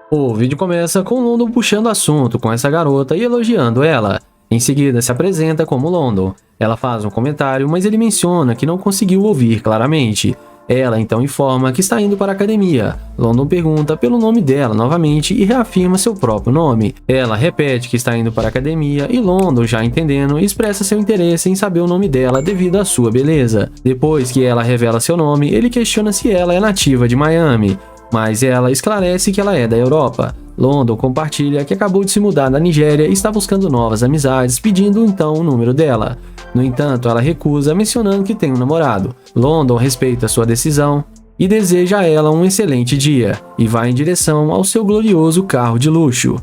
O vídeo começa com London puxando assunto com essa garota e elogiando ela. Em seguida se apresenta como London. Ela faz um comentário, mas ele menciona que não conseguiu ouvir claramente. Ela então informa que está indo para a academia. London pergunta pelo nome dela novamente e reafirma seu próprio nome. Ela repete que está indo para a academia e London, já entendendo, expressa seu interesse em saber o nome dela devido à sua beleza. Depois que ela revela seu nome, ele questiona se ela é nativa de Miami, mas ela esclarece que ela é da Europa. London compartilha que acabou de se mudar da Nigéria e está buscando novas amizades, pedindo então o número dela. No entanto, ela recusa, mencionando que tem um namorado. London respeita sua decisão e deseja a ela um excelente dia, e vai em direção ao seu glorioso carro de luxo.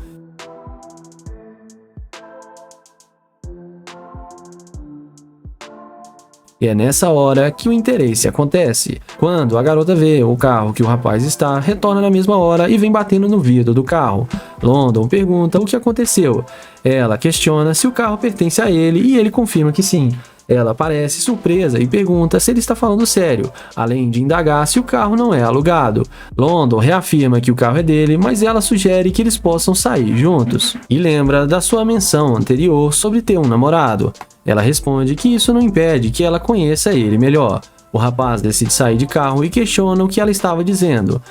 E é nessa hora que o interesse acontece. Quando a garota vê o carro que o rapaz está, retorna na mesma hora e vem batendo no vidro do carro. London pergunta o que aconteceu. Ela questiona se o carro pertence a ele e ele confirma que sim. Ela parece surpresa e pergunta se ele está falando sério, além de indagar se o carro não é alugado. London reafirma que o carro é dele, mas ela sugere que eles possam sair juntos. E lembra da sua menção anterior sobre ter um namorado. Ela responde que isso não impede que ela conheça ele melhor. O rapaz decide sair de carro e questiona o que ela estava dizendo.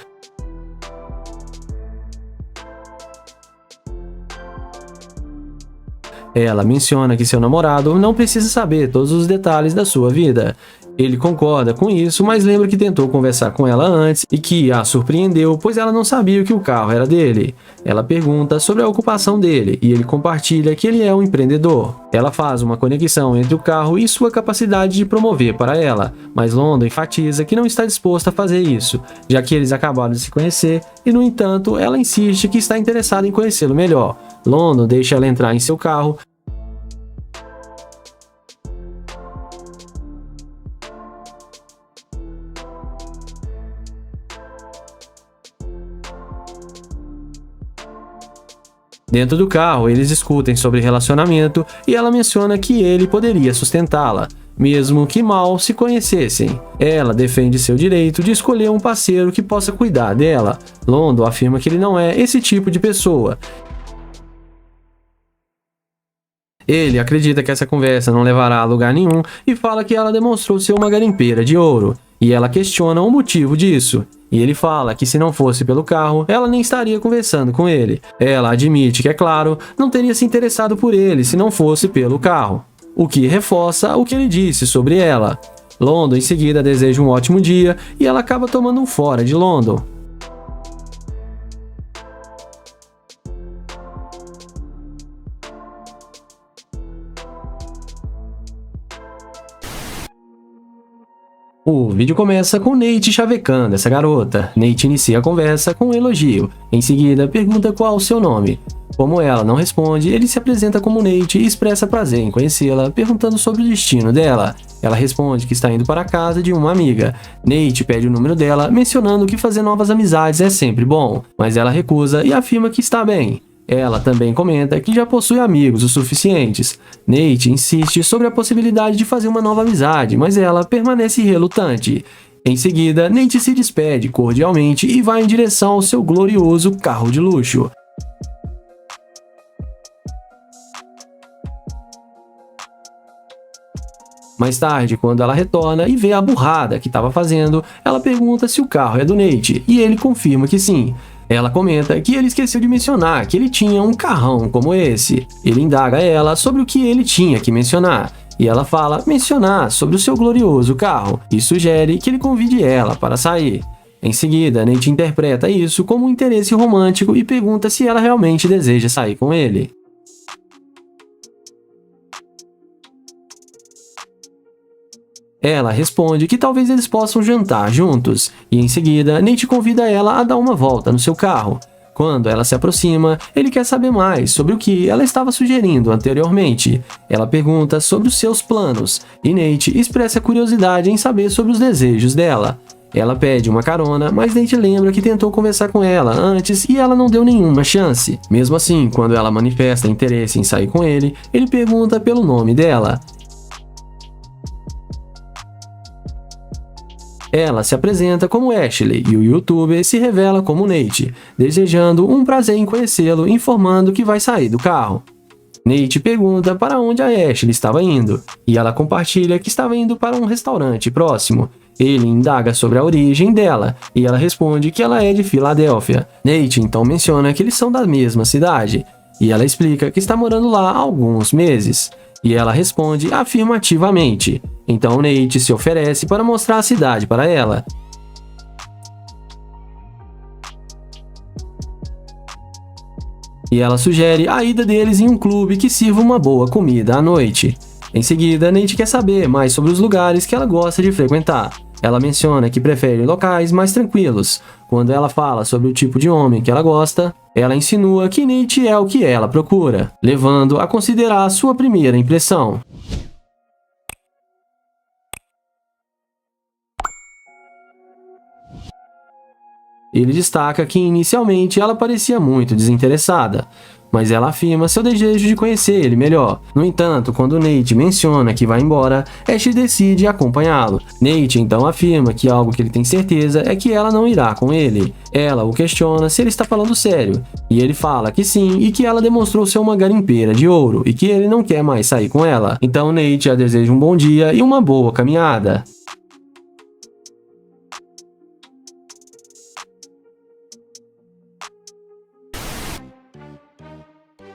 Ela menciona que seu namorado não precisa saber todos os detalhes da sua vida. Ele concorda com isso, mas lembra que tentou conversar com ela antes e que a surpreendeu, pois ela não sabia que o carro era dele. Ela pergunta sobre a ocupação dele e ele compartilha que ele é um empreendedor. Ela faz uma conexão entre o carro e sua capacidade de promover para ela, mas London enfatiza que não está disposta a fazer isso, já que eles acabaram de se conhecer e, no entanto, ela insiste que está interessada em conhecê-lo melhor. London deixa ela entrar em seu carro. Dentro do carro, eles discutem sobre relacionamento e ela menciona que ele poderia sustentá-la, mesmo que mal se conhecessem. Ela defende seu direito de escolher um parceiro que possa cuidar dela. London afirma que ele não é esse tipo de pessoa. Ele acredita que essa conversa não levará a lugar nenhum e fala que ela demonstrou ser uma garimpeira de ouro. E ela questiona o motivo disso. E ele fala que se não fosse pelo carro, ela nem estaria conversando com ele. Ela admite que, é claro, não teria se interessado por ele se não fosse pelo carro, o que reforça o que ele disse sobre ela. London em seguida deseja um ótimo dia e ela acaba tomando um fora de London. O vídeo começa com Nate chavecando essa garota. Nate inicia a conversa com um elogio. Em seguida, pergunta qual o seu nome. Como ela não responde, ele se apresenta como Nate e expressa prazer em conhecê-la, perguntando sobre o destino dela. Ela responde que está indo para a casa de uma amiga. Nate pede o número dela, mencionando que fazer novas amizades é sempre bom, mas ela recusa e afirma que está bem. Ela também comenta que já possui amigos o suficientes. Nate insiste sobre a possibilidade de fazer uma nova amizade, mas ela permanece relutante. Em seguida, Nate se despede cordialmente e vai em direção ao seu glorioso carro de luxo. Mais tarde, quando ela retorna e vê a burrada que estava fazendo, ela pergunta se o carro é do Nate, e ele confirma que sim. Ela comenta que ele esqueceu de mencionar que ele tinha um carrão como esse. Ele indaga ela sobre o que ele tinha que mencionar, e ela fala mencionar sobre o seu glorioso carro, e sugere que ele convide ela para sair. Em seguida, Nate interpreta isso como um interesse romântico e pergunta se ela realmente deseja sair com ele. Ela responde que talvez eles possam jantar juntos, e em seguida Nate convida ela a dar uma volta no seu carro. Quando ela se aproxima, ele quer saber mais sobre o que ela estava sugerindo anteriormente. Ela pergunta sobre os seus planos, e Nate expressa curiosidade em saber sobre os desejos dela. Ela pede uma carona, mas Nate lembra que tentou conversar com ela antes e ela não deu nenhuma chance. Mesmo assim, quando ela manifesta interesse em sair com ele, ele pergunta pelo nome dela. Ela se apresenta como Ashley e o youtuber se revela como Nate, desejando um prazer em conhecê-lo, informando que vai sair do carro. Nate pergunta para onde a Ashley estava indo, e ela compartilha que estava indo para um restaurante próximo. Ele indaga sobre a origem dela, e ela responde que ela é de Filadélfia. Nate então menciona que eles são da mesma cidade, e ela explica que está morando lá há alguns meses. E ela responde afirmativamente. Então Nate se oferece para mostrar a cidade para ela. E ela sugere a ida deles em um clube que sirva uma boa comida à noite. Em seguida, Nate quer saber mais sobre os lugares que ela gosta de frequentar. Ela menciona que prefere locais mais tranquilos. Quando ela fala sobre o tipo de homem que ela gosta, ela insinua que Nate é o que ela procura, levando a considerar sua primeira impressão. Ele destaca que inicialmente ela parecia muito desinteressada, mas ela afirma seu desejo de conhecer ele melhor. No entanto, quando Nate menciona que vai embora, Ash decide acompanhá-lo. Nate então afirma que algo que ele tem certeza é que ela não irá com ele. Ela o questiona se ele está falando sério, e ele fala que sim e que ela demonstrou ser uma garimpeira de ouro e que ele não quer mais sair com ela. Então Nate a deseja um bom dia e uma boa caminhada.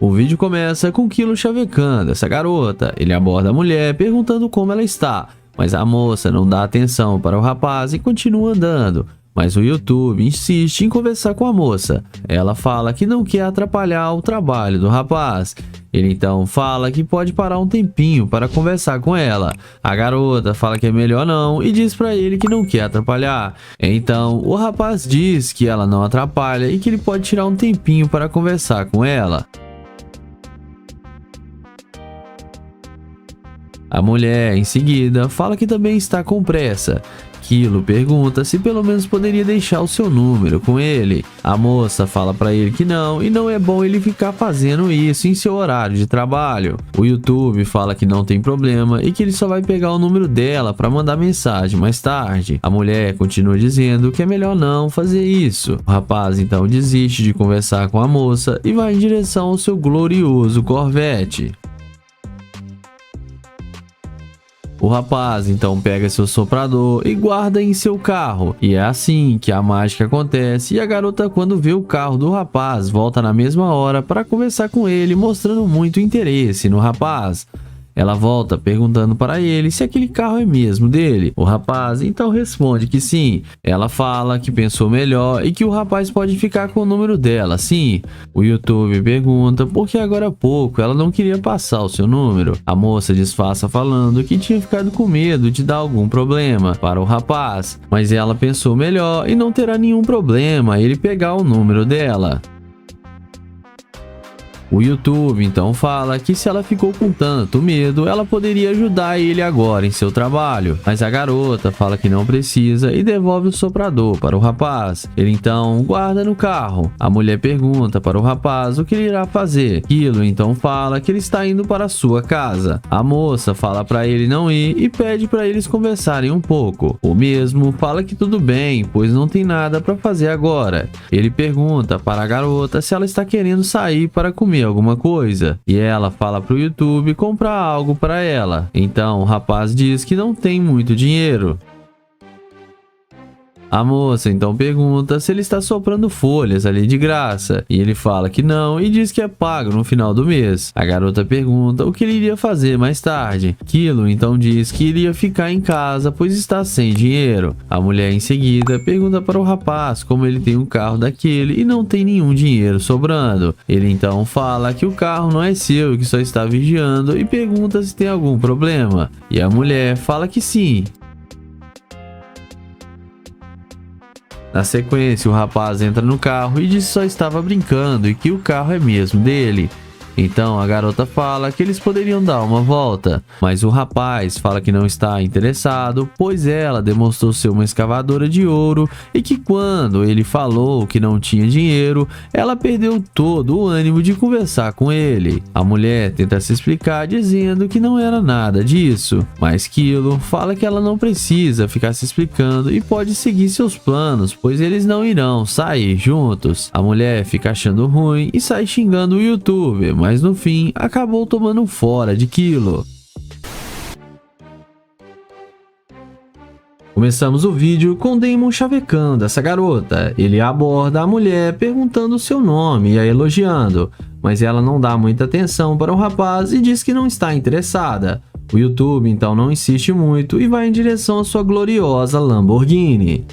O vídeo começa com Kilo chavecando essa garota. Ele aborda a mulher perguntando como ela está, mas a moça não dá atenção para o rapaz e continua andando. Mas o YouTube insiste em conversar com a moça. Ela fala que não quer atrapalhar o trabalho do rapaz. Ele então fala que pode parar um tempinho para conversar com ela. A garota fala que é melhor não e diz para ele que não quer atrapalhar. Então o rapaz diz que ela não atrapalha e que ele pode tirar um tempinho para conversar com ela. A mulher, em seguida, fala que também está com pressa. Kilo pergunta se pelo menos poderia deixar o seu número com ele. A moça fala para ele que não e não é bom ele ficar fazendo isso em seu horário de trabalho. O YouTube fala que não tem problema e que ele só vai pegar o número dela para mandar mensagem mais tarde. A mulher continua dizendo que é melhor não fazer isso. O rapaz então desiste de conversar com a moça e vai em direção ao seu glorioso Corvette. O rapaz então pega seu soprador e guarda em seu carro. E é assim que a mágica acontece e a garota, quando vê o carro do rapaz, volta na mesma hora para conversar com ele, mostrando muito interesse no rapaz. Ela volta perguntando para ele se aquele carro é mesmo dele. O rapaz então responde que sim. Ela fala que pensou melhor e que o rapaz pode ficar com o número dela, sim. O YouTube pergunta por que agora há pouco ela não queria passar o seu número. A moça disfarça falando que tinha ficado com medo de dar algum problema para o rapaz, mas ela pensou melhor e não terá nenhum problema ele pegar o número dela. O YouTube então fala que se ela ficou com tanto medo, ela poderia ajudar ele agora em seu trabalho. Mas a garota fala que não precisa e devolve o soprador para o rapaz. Ele então guarda no carro. A mulher pergunta para o rapaz o que ele irá fazer. Kilo então fala que ele está indo para sua casa. A moça fala para ele não ir e pede para eles conversarem um pouco. O mesmo fala que tudo bem, pois não tem nada para fazer agora. Ele pergunta para a garota se ela está querendo sair para comer alguma coisa, e ela fala pro YouTube comprar algo para ela. Então o rapaz diz que não tem muito dinheiro. A moça então pergunta se ele está soprando folhas ali de graça, e ele fala que não e diz que é pago no final do mês. A garota pergunta o que ele iria fazer mais tarde. Kilo então diz que iria ficar em casa pois está sem dinheiro. A mulher em seguida pergunta para o rapaz como ele tem um carro daquele e não tem nenhum dinheiro sobrando. Ele então fala que o carro não é seu e que só está vigiando e pergunta se tem algum problema. E a mulher fala que sim. Na sequência, o rapaz entra no carro e diz que só estava brincando e que o carro é mesmo dele. Então a garota fala que eles poderiam dar uma volta, mas o rapaz fala que não está interessado, pois ela demonstrou ser uma escavadora de ouro e que quando ele falou que não tinha dinheiro, ela perdeu todo o ânimo de conversar com ele. A mulher tenta se explicar dizendo que não era nada disso, mas Kilo fala que ela não precisa ficar se explicando e pode seguir seus planos, pois eles não irão sair juntos. A mulher fica achando ruim e sai xingando o youtuber, mas no fim acabou tomando fora de Kilo. Começamos o vídeo com Damon chavecando essa garota. Ele aborda a mulher perguntando o seu nome e a elogiando, mas ela não dá muita atenção para o rapaz e diz que não está interessada. O YouTube então não insiste muito e vai em direção à sua gloriosa Lamborghini.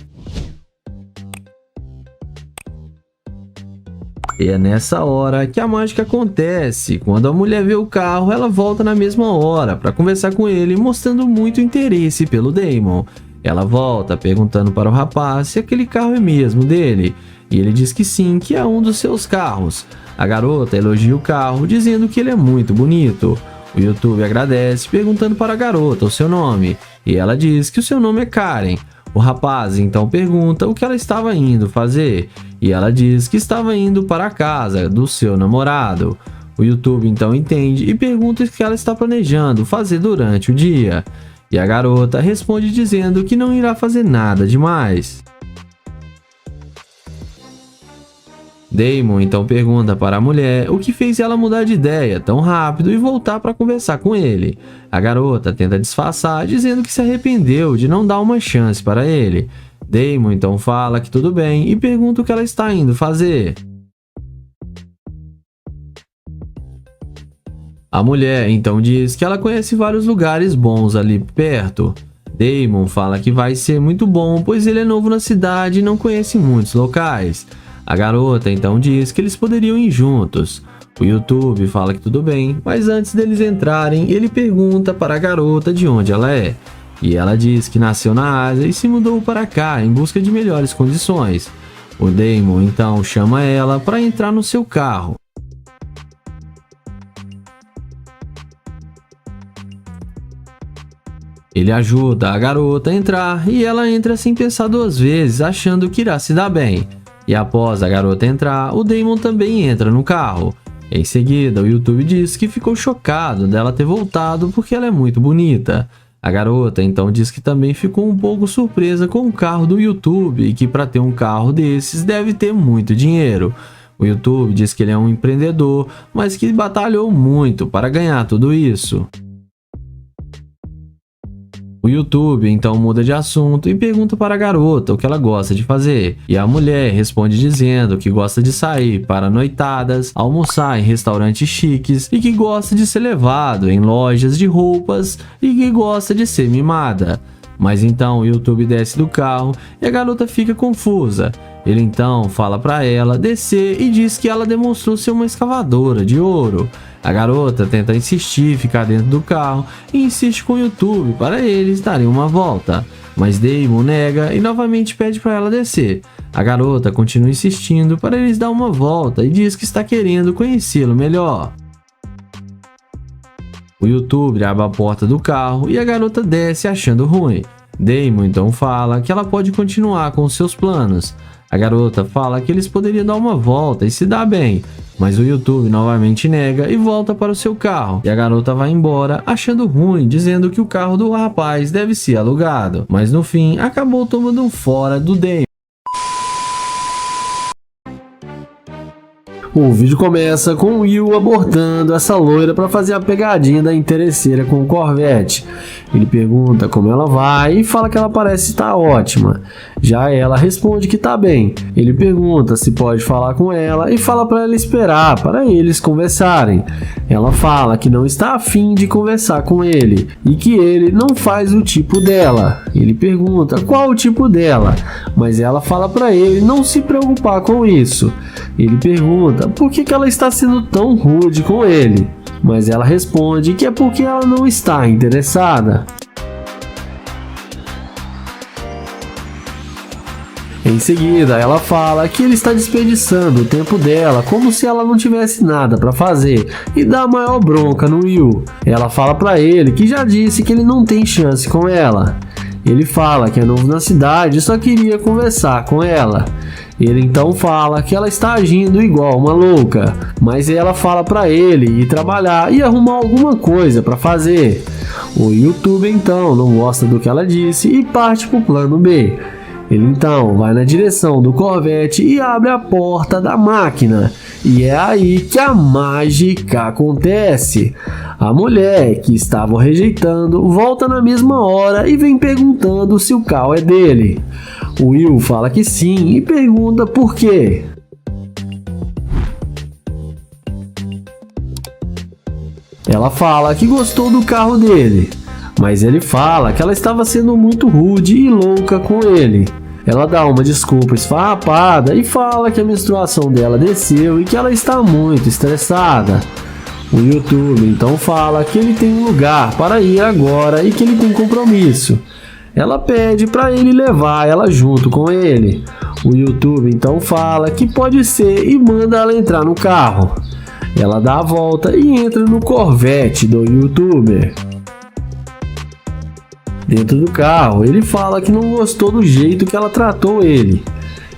E é nessa hora que a mágica acontece. Quando a mulher vê o carro, ela volta na mesma hora para conversar com ele, mostrando muito interesse pelo Damon. Ela volta perguntando para o rapaz se aquele carro é mesmo dele, e ele diz que sim, que é um dos seus carros. A garota elogia o carro, dizendo que ele é muito bonito. O YouTube agradece, perguntando para a garota o seu nome, e ela diz que o seu nome é Karen. O rapaz então pergunta o que ela estava indo fazer, e ela diz que estava indo para a casa do seu namorado. O YouTube então entende e pergunta o que ela está planejando fazer durante o dia. E a garota responde dizendo que não irá fazer nada demais. Damon então pergunta para a mulher o que fez ela mudar de ideia tão rápido e voltar para conversar com ele. A garota tenta disfarçar, dizendo que se arrependeu de não dar uma chance para ele. Damon então fala que tudo bem e pergunta o que ela está indo fazer. A mulher então diz que ela conhece vários lugares bons ali perto. Damon fala que vai ser muito bom, pois ele é novo na cidade e não conhece muitos locais. A garota então diz que eles poderiam ir juntos. O YouTube fala que tudo bem, mas antes deles entrarem, ele pergunta para a garota de onde ela é. E ela diz que nasceu na Ásia e se mudou para cá em busca de melhores condições. O Damon então chama ela para entrar no seu carro. Ele ajuda a garota a entrar e ela entra sem pensar duas vezes, achando que irá se dar bem. E após a garota entrar, o Damon também entra no carro. Em seguida, o YouTube diz que ficou chocado dela ter voltado porque ela é muito bonita. A garota então diz que também ficou um pouco surpresa com o carro do YouTube e que para ter um carro desses deve ter muito dinheiro. O YouTube diz que ele é um empreendedor, mas que batalhou muito para ganhar tudo isso. O YouTube então muda de assunto e pergunta para a garota o que ela gosta de fazer. E a mulher responde dizendo que gosta de sair para noitadas, almoçar em restaurantes chiques e que gosta de ser levado em lojas de roupas e que gosta de ser mimada. Mas então o YouTube desce do carro e a garota fica confusa. Ele então fala para ela descer e diz que ela demonstrou ser uma escavadora de ouro. A garota tenta insistir, ficar dentro do carro e insiste com o YouTube para eles darem uma volta. Mas Damon nega e novamente pede para ela descer. A garota continua insistindo para eles dar uma volta e diz que está querendo conhecê-lo melhor. O YouTube abre a porta do carro e a garota desce achando ruim. Damon então fala que ela pode continuar com seus planos. A garota fala que eles poderiam dar uma volta e se dar bem, mas o YouTube novamente nega e volta para o seu carro. E a garota vai embora achando ruim, dizendo que o carro do rapaz deve ser alugado. Mas no fim, acabou tomando um fora do Damon. O vídeo começa com o Will abordando essa loira para fazer a pegadinha da interesseira com o Corvette. Ele pergunta como ela vai e fala que ela parece estar ótima. Já ela responde que está bem. Ele pergunta se pode falar com ela e fala para ela esperar para eles conversarem. Ela fala que não está afim de conversar com ele e que ele não faz o tipo dela. Ele pergunta qual o tipo dela, mas ela fala para ele não se preocupar com isso. Ele pergunta por que ela está sendo tão rude com ele, mas ela responde que é porque ela não está interessada. Em seguida, ela fala que ele está desperdiçando o tempo dela como se ela não tivesse nada para fazer e dá a maior bronca no Will. Ela fala para ele que já disse que ele não tem chance com ela. Ele fala que é novo na cidade e só queria conversar com ela. Ele então fala que ela está agindo igual uma louca, mas ela fala para ele ir trabalhar e arrumar alguma coisa para fazer. O YouTube então não gosta do que ela disse e parte para o plano B. Ele então vai na direção do Corvette e abre a porta da máquina. E é aí que a mágica acontece. A mulher que estava o rejeitando volta na mesma hora e vem perguntando se o carro é dele. O Will fala que sim e pergunta por quê. Ela fala que gostou do carro dele, mas ele fala que ela estava sendo muito rude e louca com ele. Ela dá uma desculpa esfarrapada e fala que a menstruação dela desceu e que ela está muito estressada. O YouTube então fala que ele tem um lugar para ir agora e que ele tem compromisso. Ela pede para ele levar ela junto com ele. O YouTube então fala que pode ser e manda ela entrar no carro. Ela dá a volta e entra no Corvette do YouTuber. Dentro do carro, ele fala que não gostou do jeito que ela tratou ele.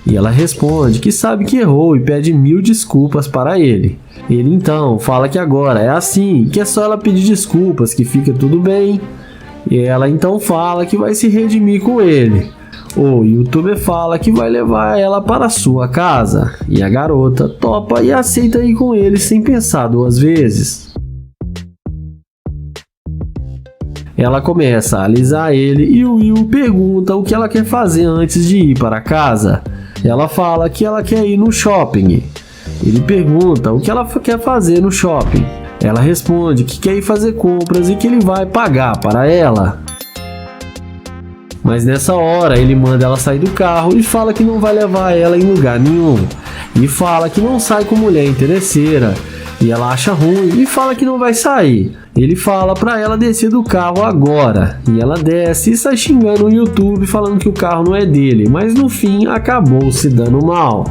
E ela responde que sabe que errou e pede 1000 desculpas para ele. Ele então fala que agora é assim, que é só ela pedir desculpas, que fica tudo bem. E ela então fala que vai se redimir com ele. O YouTuber fala que vai levar ela para sua casa. E a garota topa e aceita ir com ele sem pensar 2 vezes. Ela começa a alisar ele e o Will pergunta o que ela quer fazer antes de ir para casa. Ela fala que ela quer ir no shopping. Ele pergunta o que ela quer fazer no shopping. Ela responde que quer ir fazer compras e que ele vai pagar para ela. Mas nessa hora ele manda ela sair do carro e fala que não vai levar ela em lugar nenhum. E fala que não sai com mulher interesseira. E ela acha ruim e fala que não vai sair. Ele fala para ela descer do carro agora. E ela desce e sai xingando o YouTube falando que o carro não é dele. Mas no fim acabou se dando mal.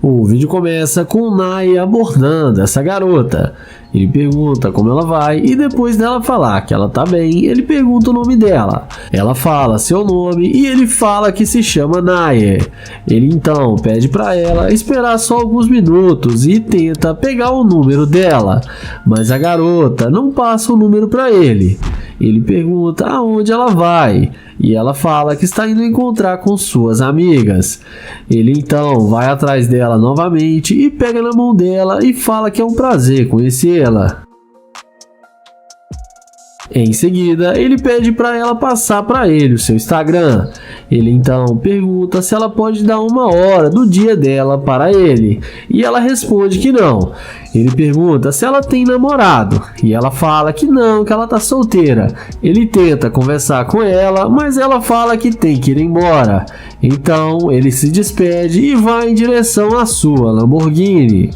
O vídeo começa com o Nye abordando essa garota. Ele pergunta como ela vai e depois dela falar que ela tá bem, ele pergunta o nome dela. Ela fala seu nome e ele fala que se chama Nye. Ele então pede para ela esperar só alguns minutos e tenta pegar o número dela, mas a garota não passa o número para ele. Ele pergunta aonde ela vai e ela fala que está indo encontrar com suas amigas. Ele então vai atrás dela novamente e pega na mão dela e fala que é um prazer conhecê-la. Em seguida, ele pede para ela passar para ele o seu Instagram. Ele então pergunta se ela pode dar 1 hora do dia dela para ele, e ela responde que não. Ele pergunta se ela tem namorado, e ela fala que não, que ela tá solteira. Ele tenta conversar com ela, mas ela fala que tem que ir embora. Então, ele se despede e vai em direção à sua Lamborghini.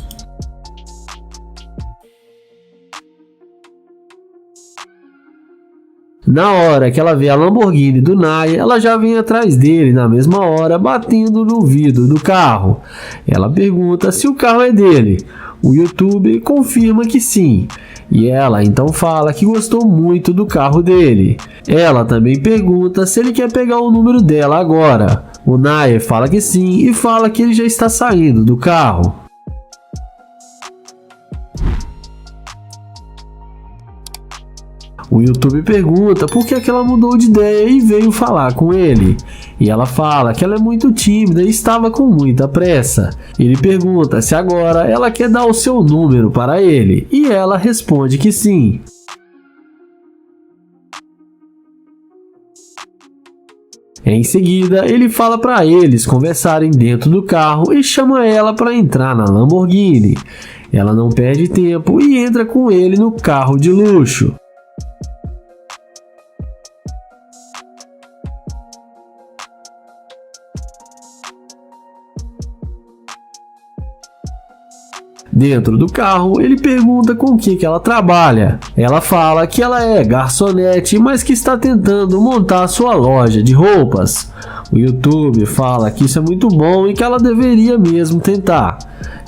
Na hora que ela vê a Lamborghini do Nye, ela já vem atrás dele na mesma hora, batendo no vidro do carro. Ela pergunta se o carro é dele. O YouTube confirma que sim. E ela então fala que gostou muito do carro dele. Ela também pergunta se ele quer pegar o número dela agora. O Nye fala que sim e fala que ele já está saindo do carro. O YouTube pergunta por que ela mudou de ideia e veio falar com ele. E ela fala que ela é muito tímida e estava com muita pressa. Ele pergunta se agora ela quer dar o seu número para ele. E ela responde que sim. Em seguida, ele fala para eles conversarem dentro do carro e chama ela para entrar na Lamborghini. Ela não perde tempo e entra com ele no carro de luxo. Dentro do carro, ele pergunta com o que ela trabalha. Ela fala que ela é garçonete, mas que está tentando montar sua loja de roupas. O YouTube fala que isso é muito bom e que ela deveria mesmo tentar.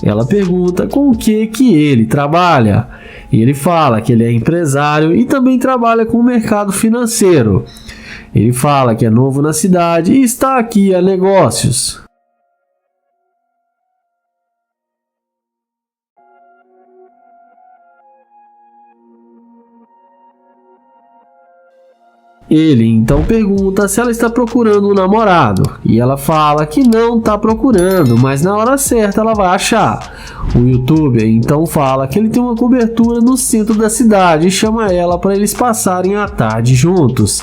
Ela pergunta com o que ele trabalha. E ele fala que ele é empresário e também trabalha com o mercado financeiro. Ele fala que é novo na cidade e está aqui a negócios. Ele então pergunta se ela está procurando um namorado, e ela fala que não está procurando, mas na hora certa ela vai achar. O YouTuber então fala que ele tem uma cobertura no centro da cidade e chama ela para eles passarem a tarde juntos.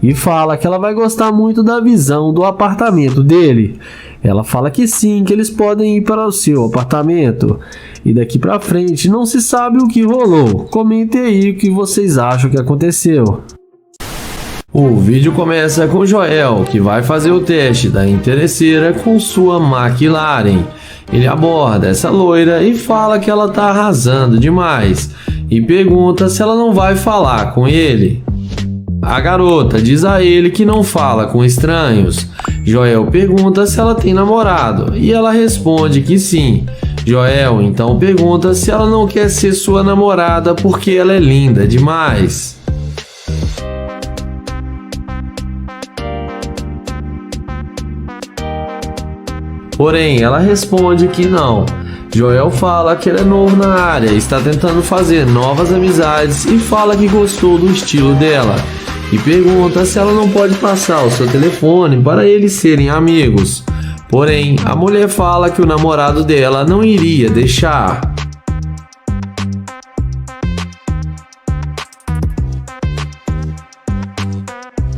E fala que ela vai gostar muito da visão do apartamento dele. Ela fala que sim, que eles podem ir para o seu apartamento. E daqui para frente não se sabe o que rolou. Comentem aí o que vocês acham que aconteceu. O vídeo começa com Joel, que vai fazer o teste da interesseira com sua McLaren. Ele aborda essa loira e fala que ela tá arrasando demais e pergunta se ela não vai falar com ele. A garota diz a ele que não fala com estranhos. Joel pergunta se ela tem namorado e ela responde que sim. Joel então pergunta se ela não quer ser sua namorada porque ela é linda demais. Porém, ela responde que não. Joel fala que ele é novo na área, está tentando fazer novas amizades e fala que gostou do estilo dela. E pergunta se ela não pode passar o seu telefone para eles serem amigos. Porém, a mulher fala que o namorado dela não iria deixar.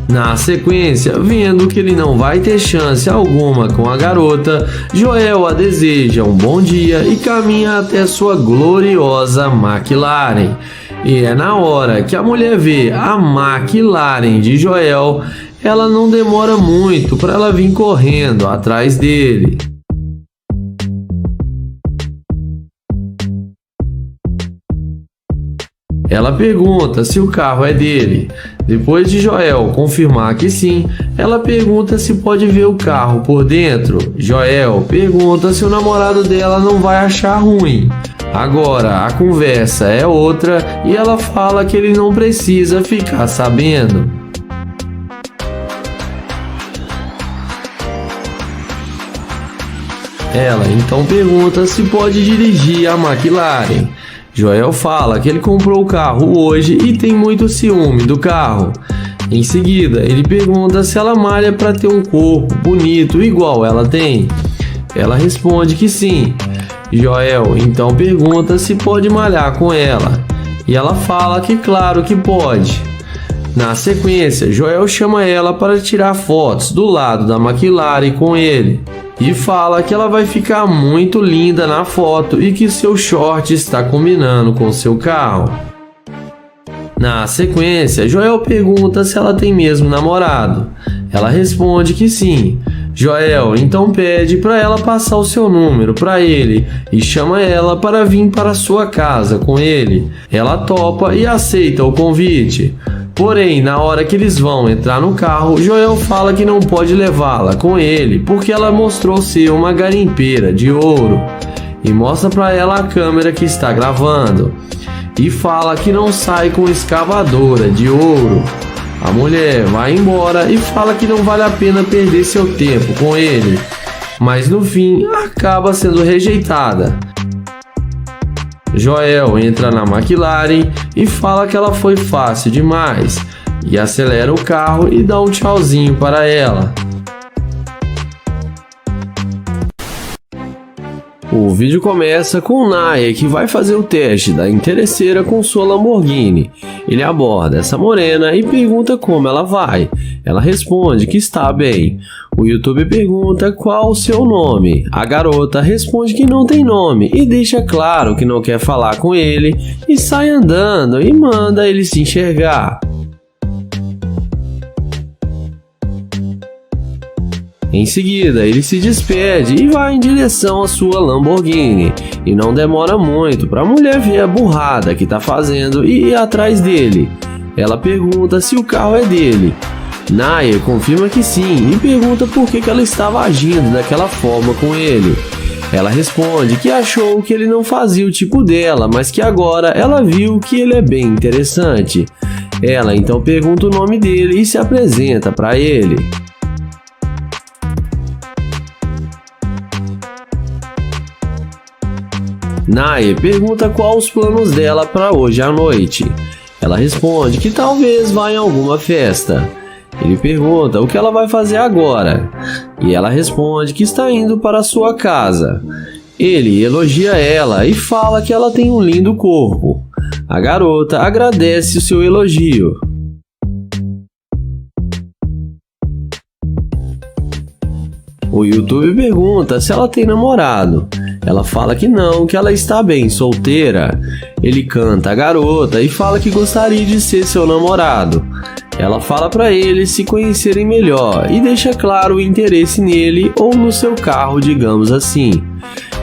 Na sequência, vendo que ele não vai ter chance alguma com a garota, Joel a deseja um bom dia e caminha até sua gloriosa McLaren. E é na hora que a mulher vê a McLaren de Joel, ela não demora muito para ela vir correndo atrás dele. Ela pergunta se o carro é dele. Depois de Joel confirmar que sim, ela pergunta se pode ver o carro por dentro. Joel pergunta se o namorado dela não vai achar ruim. Agora a conversa é outra e ela fala que ele não precisa ficar sabendo. Ela então pergunta se pode dirigir a McLaren. Joel fala que ele comprou o carro hoje e tem muito ciúme do carro. Em seguida, ele pergunta se ela malha para ter um corpo bonito igual ela tem. Ela responde que sim. Joel então pergunta se pode malhar com ela. E ela fala que claro que pode. Na sequência, Joel chama ela para tirar fotos do lado da McLaren com ele. E fala que ela vai ficar muito linda na foto e que seu short está combinando com seu carro. Na sequência, Joel pergunta se ela tem mesmo namorado. Ela responde que sim. Joel então pede para ela passar o seu número para ele e chama ela para vir para sua casa com ele. Ela topa e aceita o convite. Porém, na hora que eles vão entrar no carro, Joel fala que não pode levá-la com ele porque ela mostrou ser uma garimpeira de ouro e mostra para ela a câmera que está gravando e fala que não sai com escavadora de ouro. A mulher vai embora e fala que não vale a pena perder seu tempo com ele, mas no fim acaba sendo rejeitada. Joel entra na McLaren e fala que ela foi fácil demais e acelera o carro e dá um tchauzinho para ela. O vídeo começa com o Naya, que vai fazer o teste da interesseira com sua Lamborghini. Ele aborda essa morena e pergunta como ela vai. Ela responde que está bem. O YouTube pergunta qual o seu nome. A garota responde que não tem nome e deixa claro que não quer falar com ele e sai andando e manda ele se enxergar. Em seguida, ele se despede e vai em direção à sua Lamborghini, e não demora muito para a mulher ver a burrada que tá fazendo e ir atrás dele. Ela pergunta se o carro é dele. Nair confirma que sim e pergunta por que ela estava agindo daquela forma com ele. Ela responde que achou que ele não fazia o tipo dela, mas que agora ela viu que ele é bem interessante. Ela então pergunta o nome dele e se apresenta para ele. Nair pergunta quais os planos dela para hoje à noite. Ela responde que talvez vá em alguma festa. Ele pergunta o que ela vai fazer agora, e ela responde que está indo para sua casa. Ele elogia ela e fala que ela tem um lindo corpo. A garota agradece o seu elogio. O YouTube pergunta se ela tem namorado. Ela fala que não, que ela está bem solteira. Ele canta a garota e fala que gostaria de ser seu namorado. Ela fala para eles se conhecerem melhor e deixa claro o interesse nele ou no seu carro, digamos assim.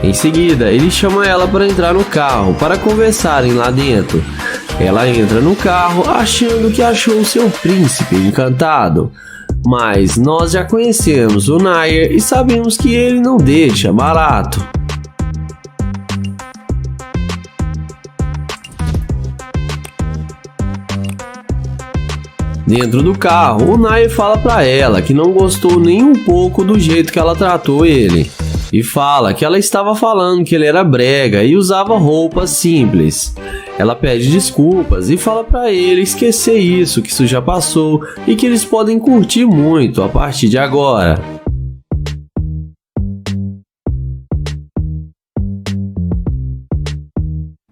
Em seguida, ele chama ela para entrar no carro para conversarem lá dentro. Ela entra no carro achando que achou seu príncipe encantado. Mas nós já conhecemos o Nair e sabemos que ele não deixa barato. Dentro do carro, o Nair fala pra ela que não gostou nem um pouco do jeito que ela tratou ele. E fala que ela estava falando que ele era brega e usava roupas simples. Ela pede desculpas e fala pra ele esquecer isso, que isso já passou e que eles podem curtir muito a partir de agora.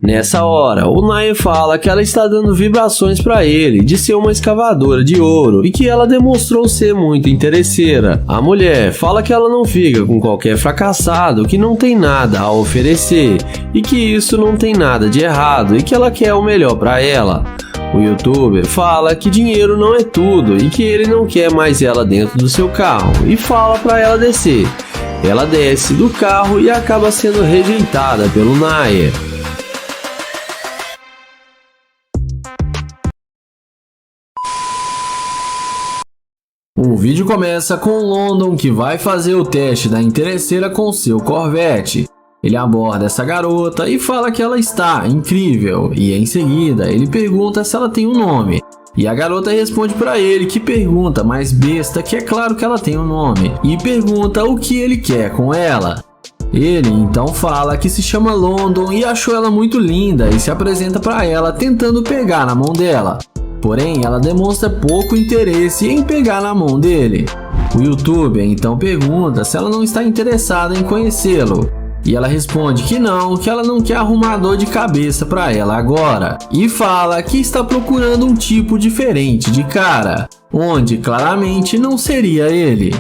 Nessa hora, o Nair fala que ela está dando vibrações para ele de ser uma escavadora de ouro e que ela demonstrou ser muito interesseira. A mulher fala que ela não fica com qualquer fracassado que não tem nada a oferecer e que isso não tem nada de errado e que ela quer o melhor para ela. O YouTuber fala que dinheiro não é tudo e que ele não quer mais ela dentro do seu carro e fala para ela descer. Ela desce do carro e acaba sendo rejeitada pelo Nair. O vídeo começa com o London, que vai fazer o teste da interesseira com seu Corvette. Ele aborda essa garota e fala que ela está incrível, e em seguida ele pergunta se ela tem um nome. E a garota responde para ele que pergunta mais besta, que é claro que ela tem um nome, e pergunta o que ele quer com ela. Ele então fala que se chama London e achou ela muito linda e se apresenta para ela tentando pegar na mão dela. Porém, ela demonstra pouco interesse em pegar na mão dele. O YouTuber então pergunta se ela não está interessada em conhecê-lo. E ela responde que ela não quer arrumar dor de cabeça para ela agora. E fala que está procurando um tipo diferente de cara, onde claramente não seria ele.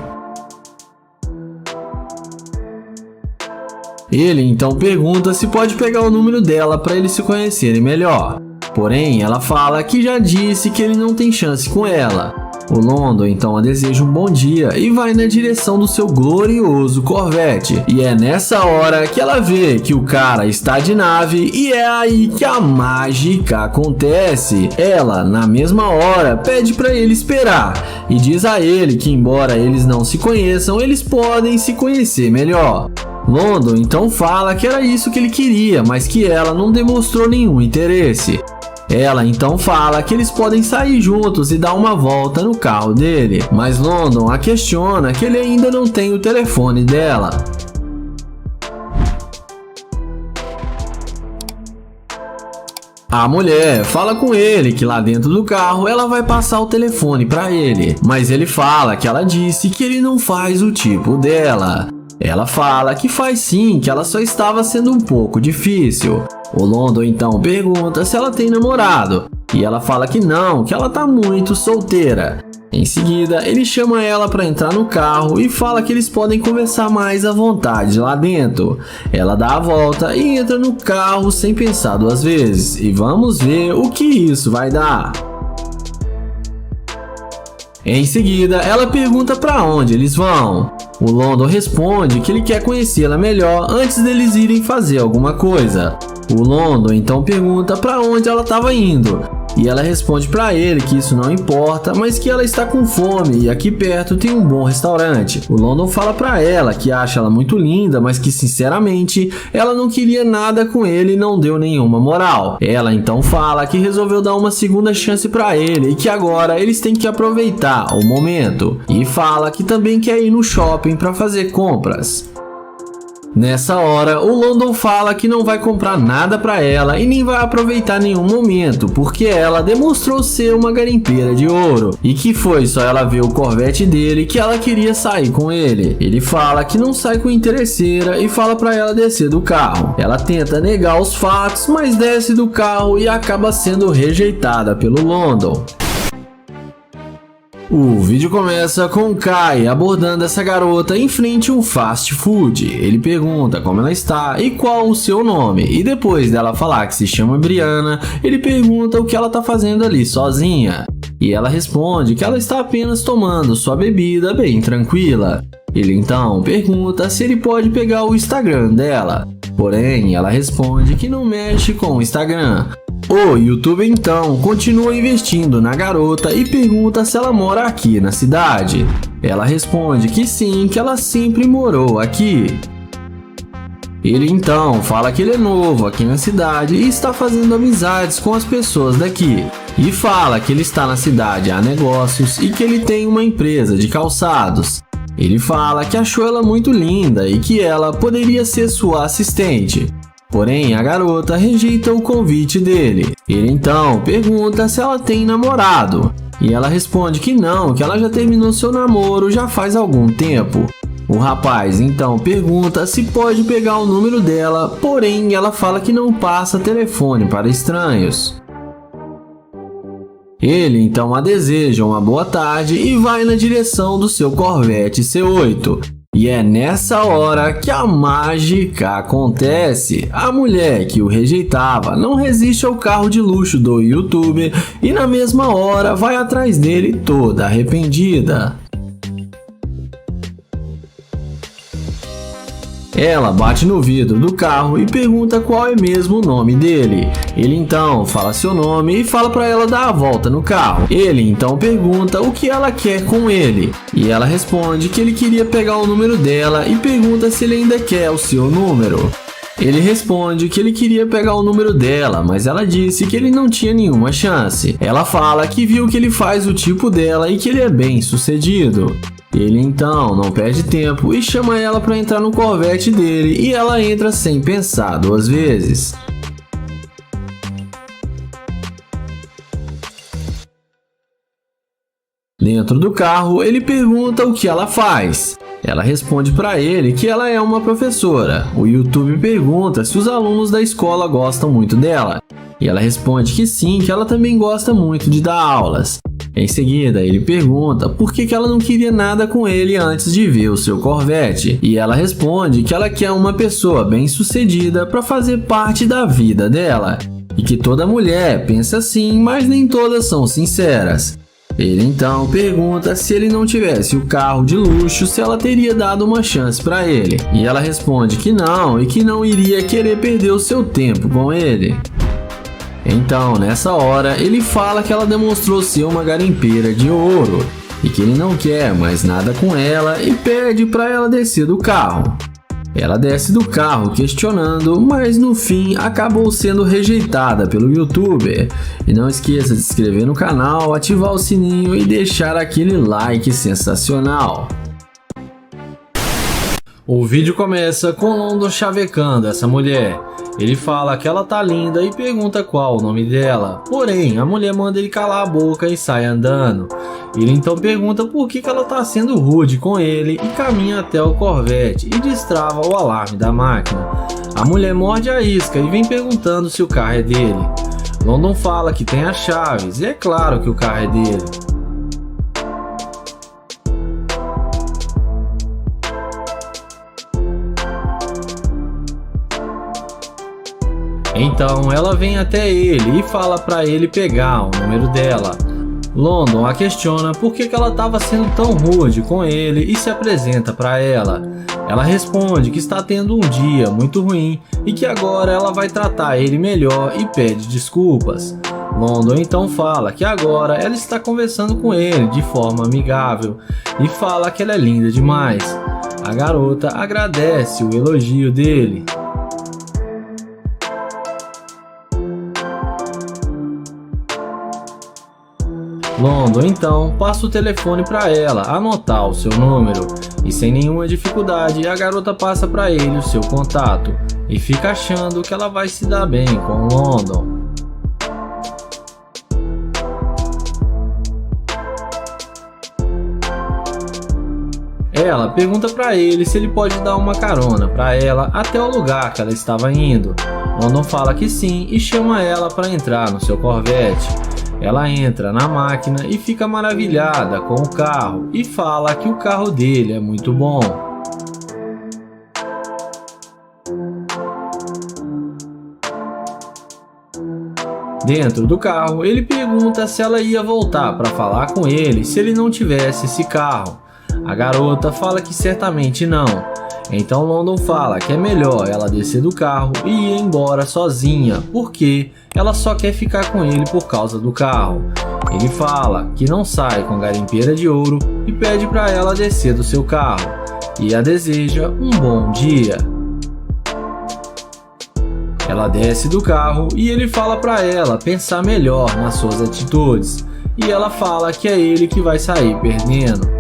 Ele então pergunta se pode pegar o número dela para eles se conhecerem melhor. Porém, ela fala que já disse que ele não tem chance com ela. O London então a deseja um bom dia e vai na direção do seu glorioso Corvette. E é nessa hora que ela vê que o cara está de nave e é aí que a mágica acontece. Ela, na mesma hora, pede para ele esperar e diz a ele que embora eles não se conheçam, eles podem se conhecer melhor. London então fala que era isso que ele queria, mas que ela não demonstrou nenhum interesse. Ela então fala que eles podem sair juntos e dar uma volta no carro dele, mas London a questiona que ele ainda não tem o telefone dela. A mulher fala com ele que lá dentro do carro ela vai passar o telefone para ele, mas ele fala que ela disse que ele não faz o tipo dela. Ela fala que faz sim, que ela só estava sendo um pouco difícil. O London então pergunta se ela tem namorado, e ela fala que não, que ela tá muito solteira. Em seguida, ele chama ela para entrar no carro e fala que eles podem conversar mais à vontade lá dentro. Ela dá a volta e entra no carro sem pensar duas vezes, e vamos ver o que isso vai dar. Em seguida, ela pergunta para onde eles vão. O London responde que ele quer conhecê-la melhor antes deles irem fazer alguma coisa. O London então pergunta para onde ela estava indo, e ela responde para ele que isso não importa, mas que ela está com fome e aqui perto tem um bom restaurante. O London fala para ela que acha ela muito linda, mas que sinceramente ela não queria nada com ele e não deu nenhuma moral. Ela então fala que resolveu dar uma segunda chance para ele e que agora eles têm que aproveitar o momento, e fala que também quer ir no shopping para fazer compras. Nessa hora, o London fala que não vai comprar nada para ela e nem vai aproveitar nenhum momento, porque ela demonstrou ser uma garimpeira de ouro e que foi só ela ver o Corvette dele que ela queria sair com ele. Ele fala que não sai com interesseira e fala para ela descer do carro. Ela tenta negar os fatos, mas desce do carro e acaba sendo rejeitada pelo London. O vídeo começa com Kai abordando essa garota em frente a um fast food. Ele pergunta como ela está e qual o seu nome, e depois dela falar que se chama Brianna, ele pergunta o que ela está fazendo ali sozinha. E ela responde que ela está apenas tomando sua bebida bem tranquila. Ele então pergunta se ele pode pegar o Instagram dela, porém ela responde que não mexe com o Instagram. O YouTube então continua investindo na garota e pergunta se ela mora aqui na cidade. Ela responde que sim, que ela sempre morou aqui. Ele então fala que ele é novo aqui na cidade e está fazendo amizades com as pessoas daqui. E fala que ele está na cidade a negócios e que ele tem uma empresa de calçados. Ele fala que achou ela muito linda e que ela poderia ser sua assistente. Porém, a garota rejeita o convite dele. Ele então pergunta se ela tem namorado. E ela responde que não, que ela já terminou seu namoro já faz algum tempo. O rapaz então pergunta se pode pegar o número dela, porém ela fala que não passa telefone para estranhos. Ele então a deseja uma boa tarde e vai na direção do seu Corvette C8. E é nessa hora que a mágica acontece. A mulher que o rejeitava não resiste ao carro de luxo do YouTuber e na mesma hora vai atrás dele toda arrependida. Ela bate no vidro do carro e pergunta qual é mesmo o nome dele. Ele então fala seu nome e fala para ela dar a volta no carro. Ele então pergunta o que ela quer com ele. E ela responde que ele queria pegar o número dela e pergunta se ele ainda quer o seu número. Ele responde que ele queria pegar o número dela, mas ela disse que ele não tinha nenhuma chance. Ela fala que viu que ele faz o tipo dela e que ele é bem sucedido. Ele então não perde tempo e chama ela para entrar no Corvette dele e ela entra sem pensar duas vezes. Dentro do carro, ele pergunta o que ela faz. Ela responde para ele que ela é uma professora. O YouTube pergunta se os alunos da escola gostam muito dela. E ela responde que sim, que ela também gosta muito de dar aulas. Em seguida, ele pergunta por que ela não queria nada com ele antes de ver o seu Corvette. E ela responde que ela quer uma pessoa bem-sucedida para fazer parte da vida dela. E que toda mulher pensa assim, mas nem todas são sinceras. Ele então pergunta se ele não tivesse o carro de luxo, se ela teria dado uma chance para ele. E ela responde que não e que não iria querer perder o seu tempo com ele. Então, nessa hora, ele fala que ela demonstrou ser uma garimpeira de ouro e que ele não quer mais nada com ela e pede para ela descer do carro. Ela desce do carro questionando, mas no fim acabou sendo rejeitada pelo YouTuber. E não esqueça de se inscrever no canal, ativar o sininho e deixar aquele like sensacional. O vídeo começa com London chavecando essa mulher. Ele fala que ela tá linda e pergunta qual o nome dela. Porém, a mulher manda ele calar a boca e sai andando. Ele então pergunta por que ela tá sendo rude com ele e caminha até o Corvette e destrava o alarme da máquina. A mulher morde a isca e vem perguntando se o carro é dele. London fala que tem as chaves e é claro que o carro é dele. Então ela vem até ele e fala para ele pegar o número dela. London a questiona por que ela estava sendo tão rude com ele e se apresenta para ela. Ela responde que está tendo um dia muito ruim e que agora ela vai tratar ele melhor e pede desculpas. London então fala que agora ela está conversando com ele de forma amigável e fala que ela é linda demais. A garota agradece o elogio dele. London então passa o telefone para ela anotar o seu número e sem nenhuma dificuldade a garota passa para ele o seu contato e fica achando que ela vai se dar bem com London. Ela pergunta para ele se ele pode dar uma carona para ela até o lugar que ela estava indo. London fala que sim e chama ela para entrar no seu Corvette. Ela entra na máquina e fica maravilhada com o carro e fala que o carro dele é muito bom. Dentro do carro, ele pergunta se ela ia voltar para falar com ele se ele não tivesse esse carro. A garota fala que certamente não. Então London fala que é melhor ela descer do carro e ir embora sozinha, porque ela só quer ficar com ele por causa do carro. Ele fala que não sai com garimpeira de ouro e pede para ela descer do seu carro e a deseja um bom dia. Ela desce do carro e ele fala para ela pensar melhor nas suas atitudes e ela fala que é ele que vai sair perdendo.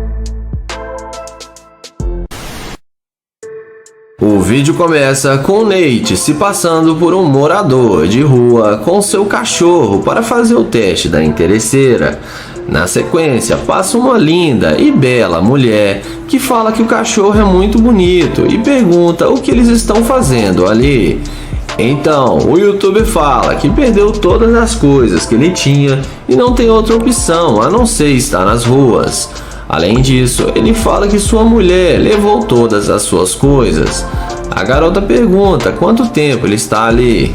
O vídeo começa com Nate se passando por um morador de rua com seu cachorro para fazer o teste da interesseira. Na sequência, passa uma linda e bela mulher que fala que o cachorro é muito bonito e pergunta o que eles estão fazendo ali. Então, o youtuber fala que perdeu todas as coisas que ele tinha e não tem outra opção a não ser estar nas ruas. Além disso, ele fala que sua mulher levou todas as suas coisas. A garota pergunta quanto tempo ele está ali.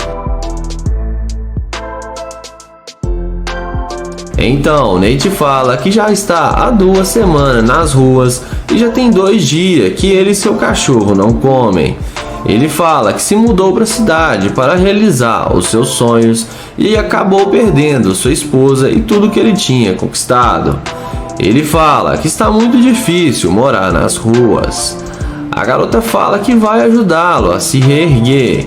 Então, Nate fala que já está há 2 semanas nas ruas e já tem 2 dias que ele e seu cachorro não comem. Ele fala que se mudou para a cidade para realizar os seus sonhos e acabou perdendo sua esposa e tudo que ele tinha conquistado. Ele fala que está muito difícil morar nas ruas. A garota fala que vai ajudá-lo a se reerguer.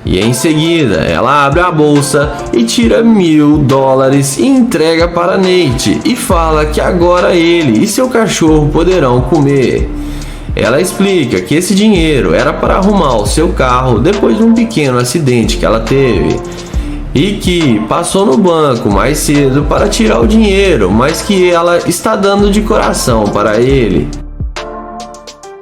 E em seguida, ela abre a bolsa e tira $1000 e entrega para Nate e fala que agora ele e seu cachorro poderão comer. Ela explica que esse dinheiro era para arrumar o seu carro depois de um pequeno acidente que ela teve. E que passou no banco mais cedo para tirar o dinheiro, mas que ela está dando de coração para ele.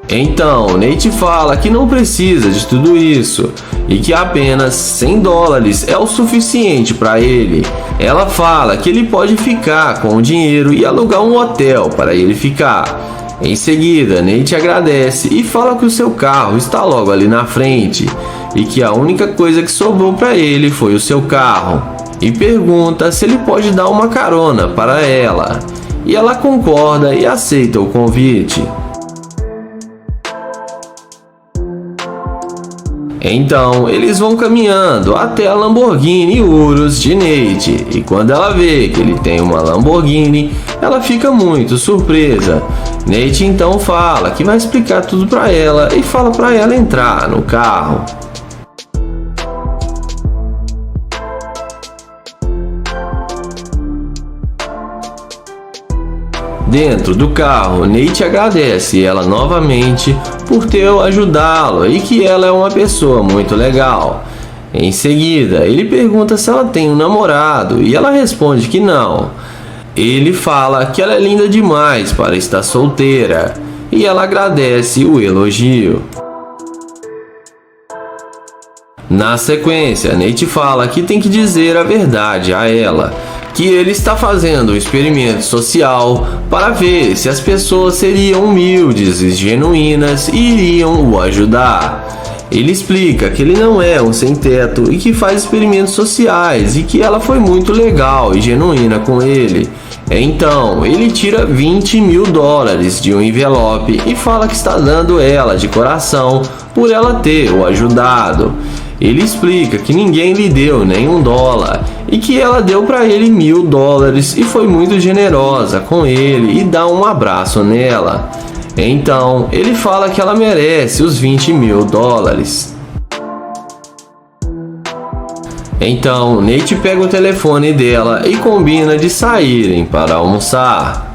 Então, Nate fala que não precisa de tudo isso e que apenas $100 é o suficiente para ele. Ela fala que ele pode ficar com o dinheiro e alugar um hotel para ele ficar. Em seguida, Nate agradece e fala que o seu carro está logo ali na frente e que a única coisa que sobrou para ele foi o seu carro. E pergunta se ele pode dar uma carona para ela. E ela concorda e aceita o convite. Então, eles vão caminhando até a Lamborghini Urus de Nate. E quando ela vê que ele tem uma Lamborghini, ela fica muito surpresa. Nate então fala que vai explicar tudo para ela e fala para ela entrar no carro. Dentro do carro, Nate agradece ela novamente por ter ajudá-lo e que ela é uma pessoa muito legal. Em seguida, ele pergunta se ela tem um namorado e ela responde que não. Ele fala que ela é linda demais para estar solteira e ela agradece o elogio. Na sequência, Nate fala que tem que dizer a verdade a ela, que ele está fazendo um experimento social para ver se as pessoas seriam humildes e genuínas e iriam o ajudar. Ele explica que ele não é um sem-teto e que faz experimentos sociais e que ela foi muito legal e genuína com ele. Então, ele tira 20 mil dólares de um envelope e fala que está dando ela de coração por ela ter o ajudado. Ele explica que ninguém lhe deu nenhum dólar e que ela deu para ele 1.000 dólares e foi muito generosa com ele e dá um abraço nela. Então, ele fala que ela merece os 20 mil dólares. Então, Nate pega o telefone dela e combina de saírem para almoçar.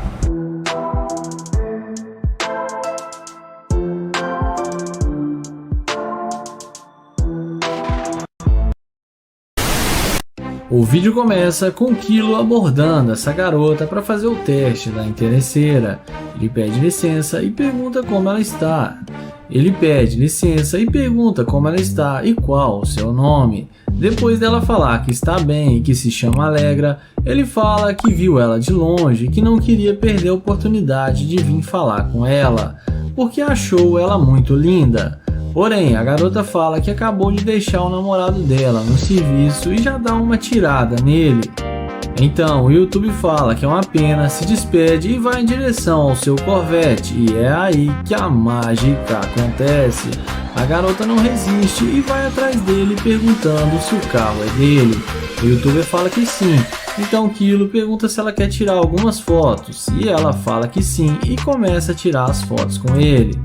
O vídeo começa com Kilo abordando essa garota para fazer o teste da interesseira. Ele pede licença e pergunta como ela está. E qual o seu nome. Depois dela falar que está bem e que se chama Alegra, ele fala que viu ela de longe e que não queria perder a oportunidade de vir falar com ela, porque achou ela muito linda. Porém, a garota fala que acabou de deixar o namorado dela no serviço e já dá uma tirada nele. Então, o YouTube fala que é uma pena, se despede e vai em direção ao seu Corvette, e é aí que a mágica acontece. A garota não resiste e vai atrás dele perguntando se o carro é dele. O YouTuber fala que sim, então Kilo pergunta se ela quer tirar algumas fotos, e ela fala que sim e começa a tirar as fotos com ele.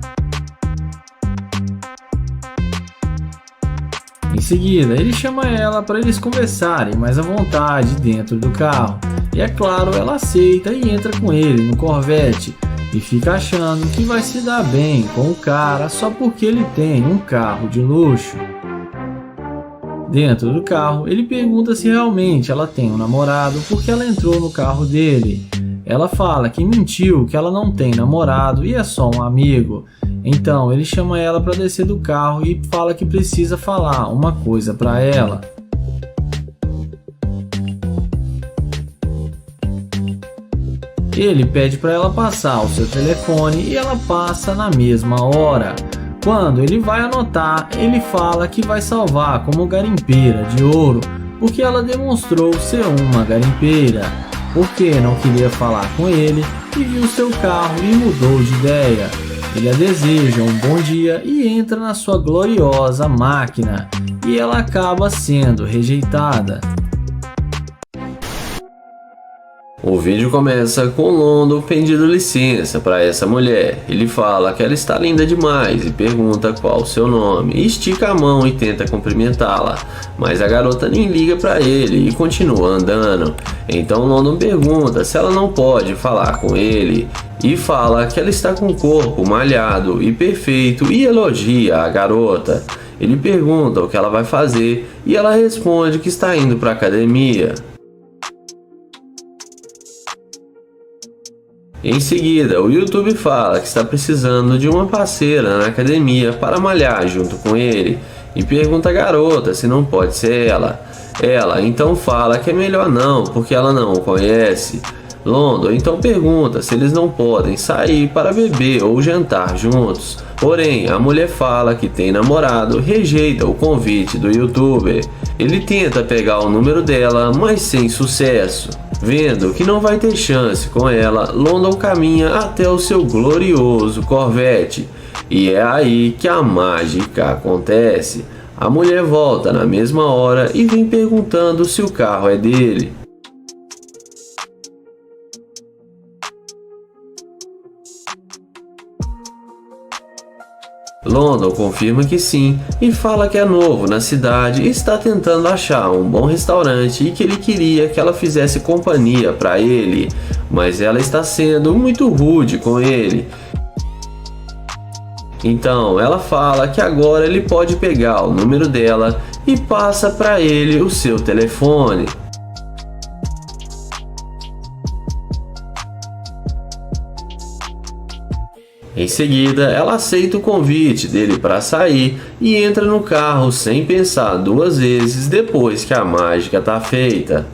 Em seguida, ele chama ela para eles conversarem mais à vontade dentro do carro. E é claro, ela aceita e entra com ele no Corvette. E fica achando que vai se dar bem com o cara só porque ele tem um carro de luxo. Dentro do carro, ele pergunta se realmente ela tem um namorado porque ela entrou no carro dele. Ela fala que mentiu, que ela não tem namorado e é só um amigo. Então ele chama ela para descer do carro e fala que precisa falar uma coisa para ela. Ele pede para ela passar o seu telefone e ela passa na mesma hora. Quando ele vai anotar, ele fala que vai salvar como garimpeira de ouro, porque ela demonstrou ser uma garimpeira. Porque não queria falar com ele e viu seu carro e mudou de ideia. Ele a deseja um bom dia e entra na sua gloriosa máquina, e ela acaba sendo rejeitada. O vídeo começa com London pedindo licença para essa mulher. Ele fala que ela está linda demais e pergunta qual o seu nome, e estica a mão e tenta cumprimentá-la, mas a garota nem liga para ele e continua andando. Então London pergunta se ela não pode falar com ele e fala que ela está com o corpo malhado e perfeito e elogia a garota. Ele pergunta o que ela vai fazer e ela responde que está indo para a academia. Em seguida, o YouTube fala que está precisando de uma parceira na academia para malhar junto com ele e pergunta à garota se não pode ser ela. Ela então fala que é melhor não, porque ela não o conhece. London então pergunta se eles não podem sair para beber ou jantar juntos. Porém, a mulher fala que tem namorado, rejeita o convite do YouTuber. Ele tenta pegar o número dela, mas sem sucesso. Vendo que não vai ter chance com ela, London caminha até o seu glorioso Corvette. E é aí que a mágica acontece. A mulher volta na mesma hora e vem perguntando se o carro é dele. London confirma que sim e fala que é novo na cidade e está tentando achar um bom restaurante e que ele queria que ela fizesse companhia para ele, mas ela está sendo muito rude com ele. Então ela fala que agora ele pode pegar o número dela e passa para ele o seu telefone. Em seguida, ela aceita o convite dele para sair e entra no carro sem pensar duas vezes depois que a mágica está feita.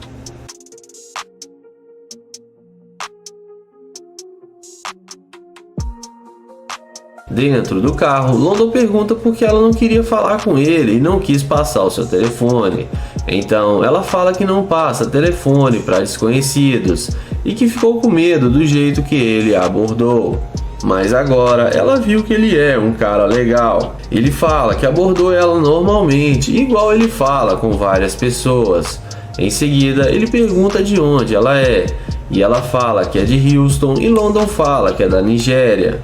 Dentro do carro, London pergunta por que ela não queria falar com ele e não quis passar o seu telefone. Então ela fala que não passa telefone para desconhecidos e que ficou com medo do jeito que ele a abordou. Mas agora ela viu que ele é um cara legal. Ele fala que abordou ela normalmente, igual ele fala com várias pessoas. Em seguida, ele pergunta de onde ela é, e ela fala que é de Houston e London fala que é da Nigéria.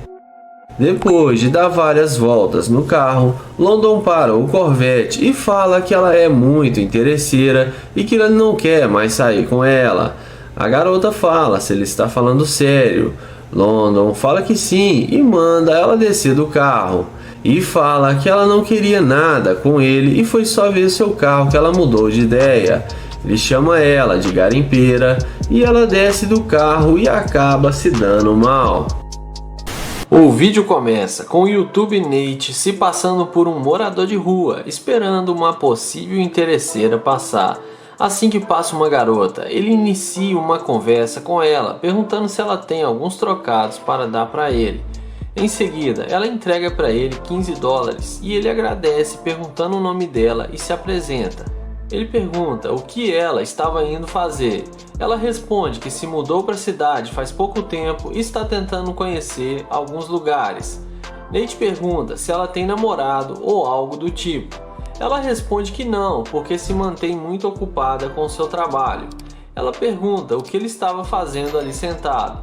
Depois de dar várias voltas no carro, London para o Corvette e fala que ela é muito interesseira e que ele não quer mais sair com ela. A garota fala se ele está falando sério. London fala que sim e manda ela descer do carro. E fala que ela não queria nada com ele e foi só ver seu carro que ela mudou de ideia. Ele chama ela de garimpeira e ela desce do carro e acaba se dando mal. O vídeo começa com o YouTube Nate se passando por um morador de rua, esperando uma possível interesseira passar. Assim que passa uma garota, ele inicia uma conversa com ela, perguntando se ela tem alguns trocados para dar para ele. Em seguida, ela entrega para ele $15 e ele agradece perguntando o nome dela e se apresenta. Ele pergunta o que ela estava indo fazer. Ela responde que se mudou para a cidade faz pouco tempo e está tentando conhecer alguns lugares. Nate pergunta se ela tem namorado ou algo do tipo. Ela responde que não, porque se mantém muito ocupada com seu trabalho. Ela pergunta o que ele estava fazendo ali sentado.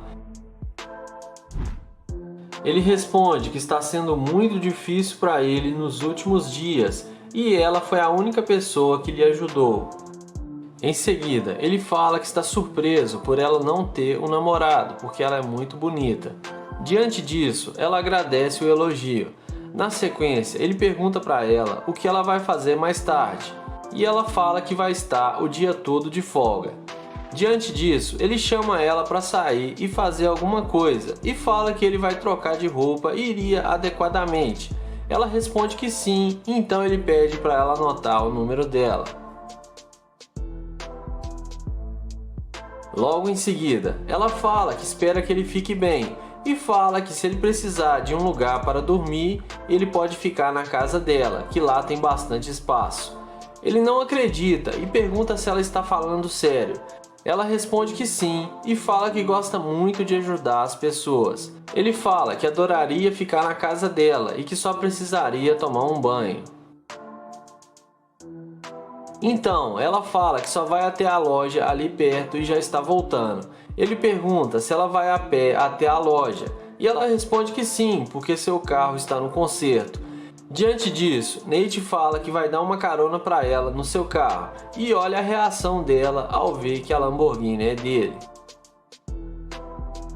Ele responde que está sendo muito difícil para ele nos últimos dias e ela foi a única pessoa que lhe ajudou. Em seguida, ele fala que está surpreso por ela não ter um namorado, porque ela é muito bonita. Diante disso, ela agradece o elogio. Na sequência, ele pergunta para ela o que ela vai fazer mais tarde, e ela fala que vai estar o dia todo de folga. Diante disso, ele chama ela para sair e fazer alguma coisa, e fala que ele vai trocar de roupa e iria adequadamente. Ela responde que sim, então ele pede para ela anotar o número dela. Logo em seguida, ela fala que espera que ele fique bem e fala que se ele precisar de um lugar para dormir, ele pode ficar na casa dela, que lá tem bastante espaço. Ele não acredita e pergunta se ela está falando sério. Ela responde que sim e fala que gosta muito de ajudar as pessoas. Ele fala que adoraria ficar na casa dela e que só precisaria tomar um banho. Então, ela fala que só vai até a loja ali perto e já está voltando. Ele pergunta se ela vai a pé até a loja e ela responde que sim, porque seu carro está no conserto. Diante disso, Nate fala que vai dar uma carona para ela no seu carro e olha a reação dela ao ver que a Lamborghini é dele.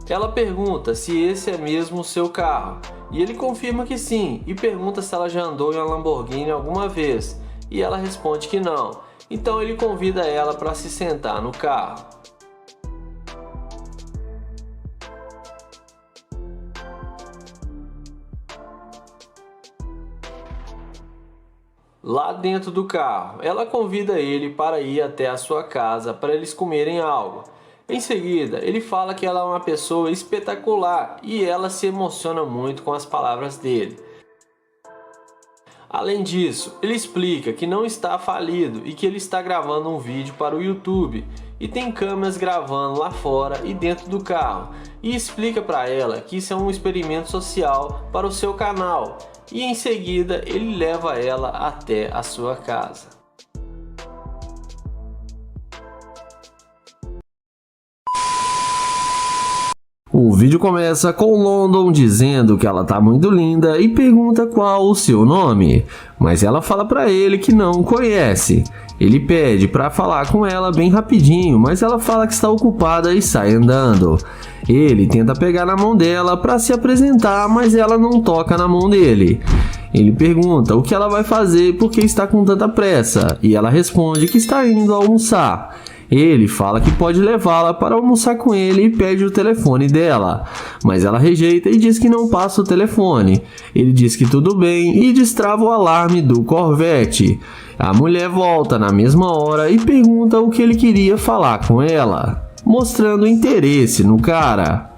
Ela pergunta se esse é mesmo o seu carro e ele confirma que sim e pergunta se ela já andou em uma Lamborghini alguma vez e ela responde que não. Então ele convida ela para se sentar no carro. Lá dentro do carro, ela convida ele para ir até a sua casa para eles comerem algo. Em seguida, ele fala que ela é uma pessoa espetacular e ela se emociona muito com as palavras dele. Além disso, ele explica que não está falido e que ele está gravando um vídeo para o YouTube e tem câmeras gravando lá fora e dentro do carro, e explica para ela que isso é um experimento social para o seu canal. E em seguida ele leva ela até a sua casa. O vídeo começa com London dizendo que ela tá muito linda e pergunta qual o seu nome, mas ela fala pra ele que não conhece. Ele pede pra falar com ela bem rapidinho, mas ela fala que está ocupada e sai andando. Ele tenta pegar na mão dela pra se apresentar, mas ela não toca na mão dele. Ele pergunta o que ela vai fazer porque está com tanta pressa, e ela responde que está indo almoçar. Ele fala que pode levá-la para almoçar com ele e pede o telefone dela, mas ela rejeita e diz que não passa o telefone. Ele diz que tudo bem e destrava o alarme do Corvette. A mulher volta na mesma hora e pergunta o que ele queria falar com ela, mostrando interesse no cara.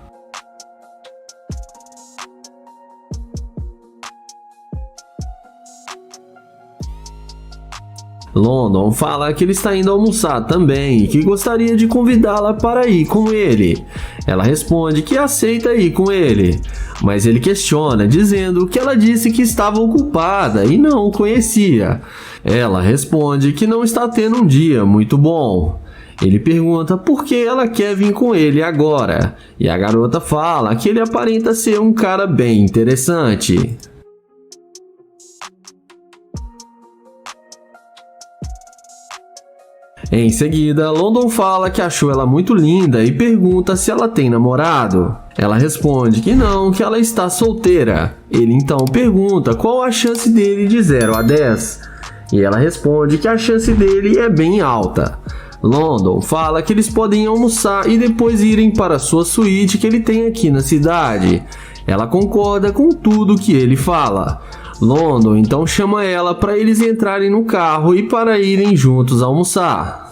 London fala que ele está indo almoçar também e que gostaria de convidá-la para ir com ele. Ela responde que aceita ir com ele, mas ele questiona, dizendo que ela disse que estava ocupada e não o conhecia. Ela responde que não está tendo um dia muito bom. Ele pergunta por que ela quer vir com ele agora, e a garota fala que ele aparenta ser um cara bem interessante. Em seguida, London fala que achou ela muito linda e pergunta se ela tem namorado. Ela responde que não, que ela está solteira. Ele então pergunta qual a chance dele de 0 a 10. E ela responde que a chance dele é bem alta. London fala que eles podem almoçar e depois irem para a sua suíte que ele tem aqui na cidade. Ela concorda com tudo que ele fala. London então chama ela para eles entrarem no carro e para irem juntos almoçar.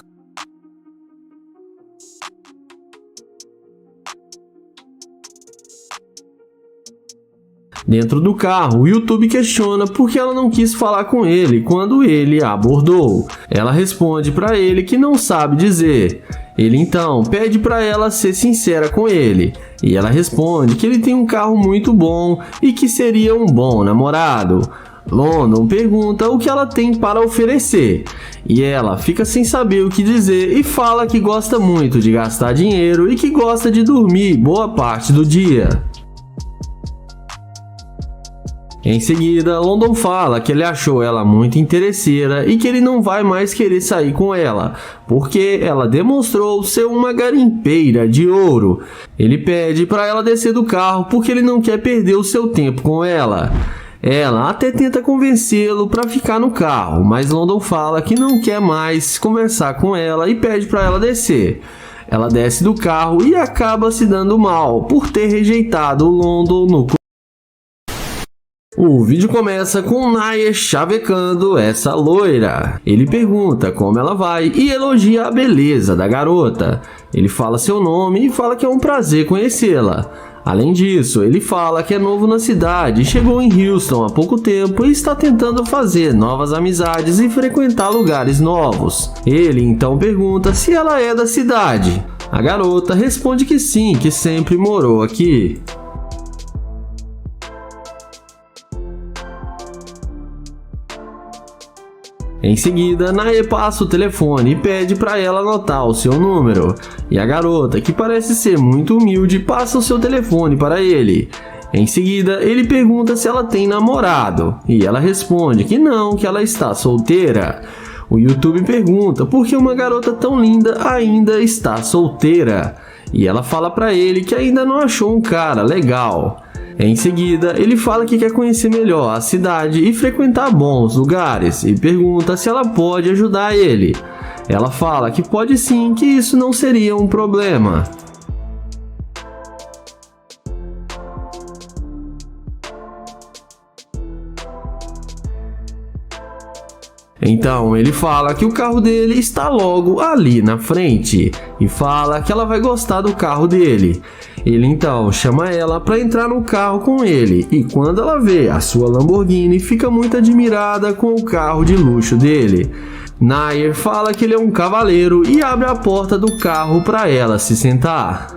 Dentro do carro, o YouTube questiona por que ela não quis falar com ele quando ele a abordou. Ela responde para ele que não sabe dizer. Ele então pede para ela ser sincera com ele, e ela responde que ele tem um carro muito bom e que seria um bom namorado. London pergunta o que ela tem para oferecer, e ela fica sem saber o que dizer e fala que gosta muito de gastar dinheiro e que gosta de dormir boa parte do dia. Em seguida, London fala que ele achou ela muito interesseira e que ele não vai mais querer sair com ela, porque ela demonstrou ser uma garimpeira de ouro. Ele pede para ela descer do carro porque ele não quer perder o seu tempo com ela. Ela até tenta convencê-lo para ficar no carro, mas London fala que não quer mais conversar com ela e pede para ela descer. Ela desce do carro e acaba se dando mal por ter rejeitado o London no O vídeo começa com Nair chavecando essa loira. Ele pergunta como ela vai e elogia a beleza da garota. Ele fala seu nome e fala que é um prazer conhecê-la. Além disso, ele fala que é novo na cidade, chegou em Houston há pouco tempo e está tentando fazer novas amizades e frequentar lugares novos. Ele então pergunta se ela é da cidade. A garota responde que sim, que sempre morou aqui. Em seguida, Nair passa o telefone e pede para ela anotar o seu número. E a garota, que parece ser muito humilde, passa o seu telefone para ele. Em seguida, ele pergunta se ela tem namorado. E ela responde que não, que ela está solteira. O YouTube pergunta por que uma garota tão linda ainda está solteira. E ela fala para ele que ainda não achou um cara legal. Em seguida, ele fala que quer conhecer melhor a cidade e frequentar bons lugares e pergunta se ela pode ajudar ele. Ela fala que pode sim, que isso não seria um problema. Então ele fala que o carro dele está logo ali na frente e fala que ela vai gostar do carro dele. Ele então chama ela para entrar no carro com ele e quando ela vê a sua Lamborghini fica muito admirada com o carro de luxo dele. Nair fala que ele é um cavaleiro e abre a porta do carro para ela se sentar.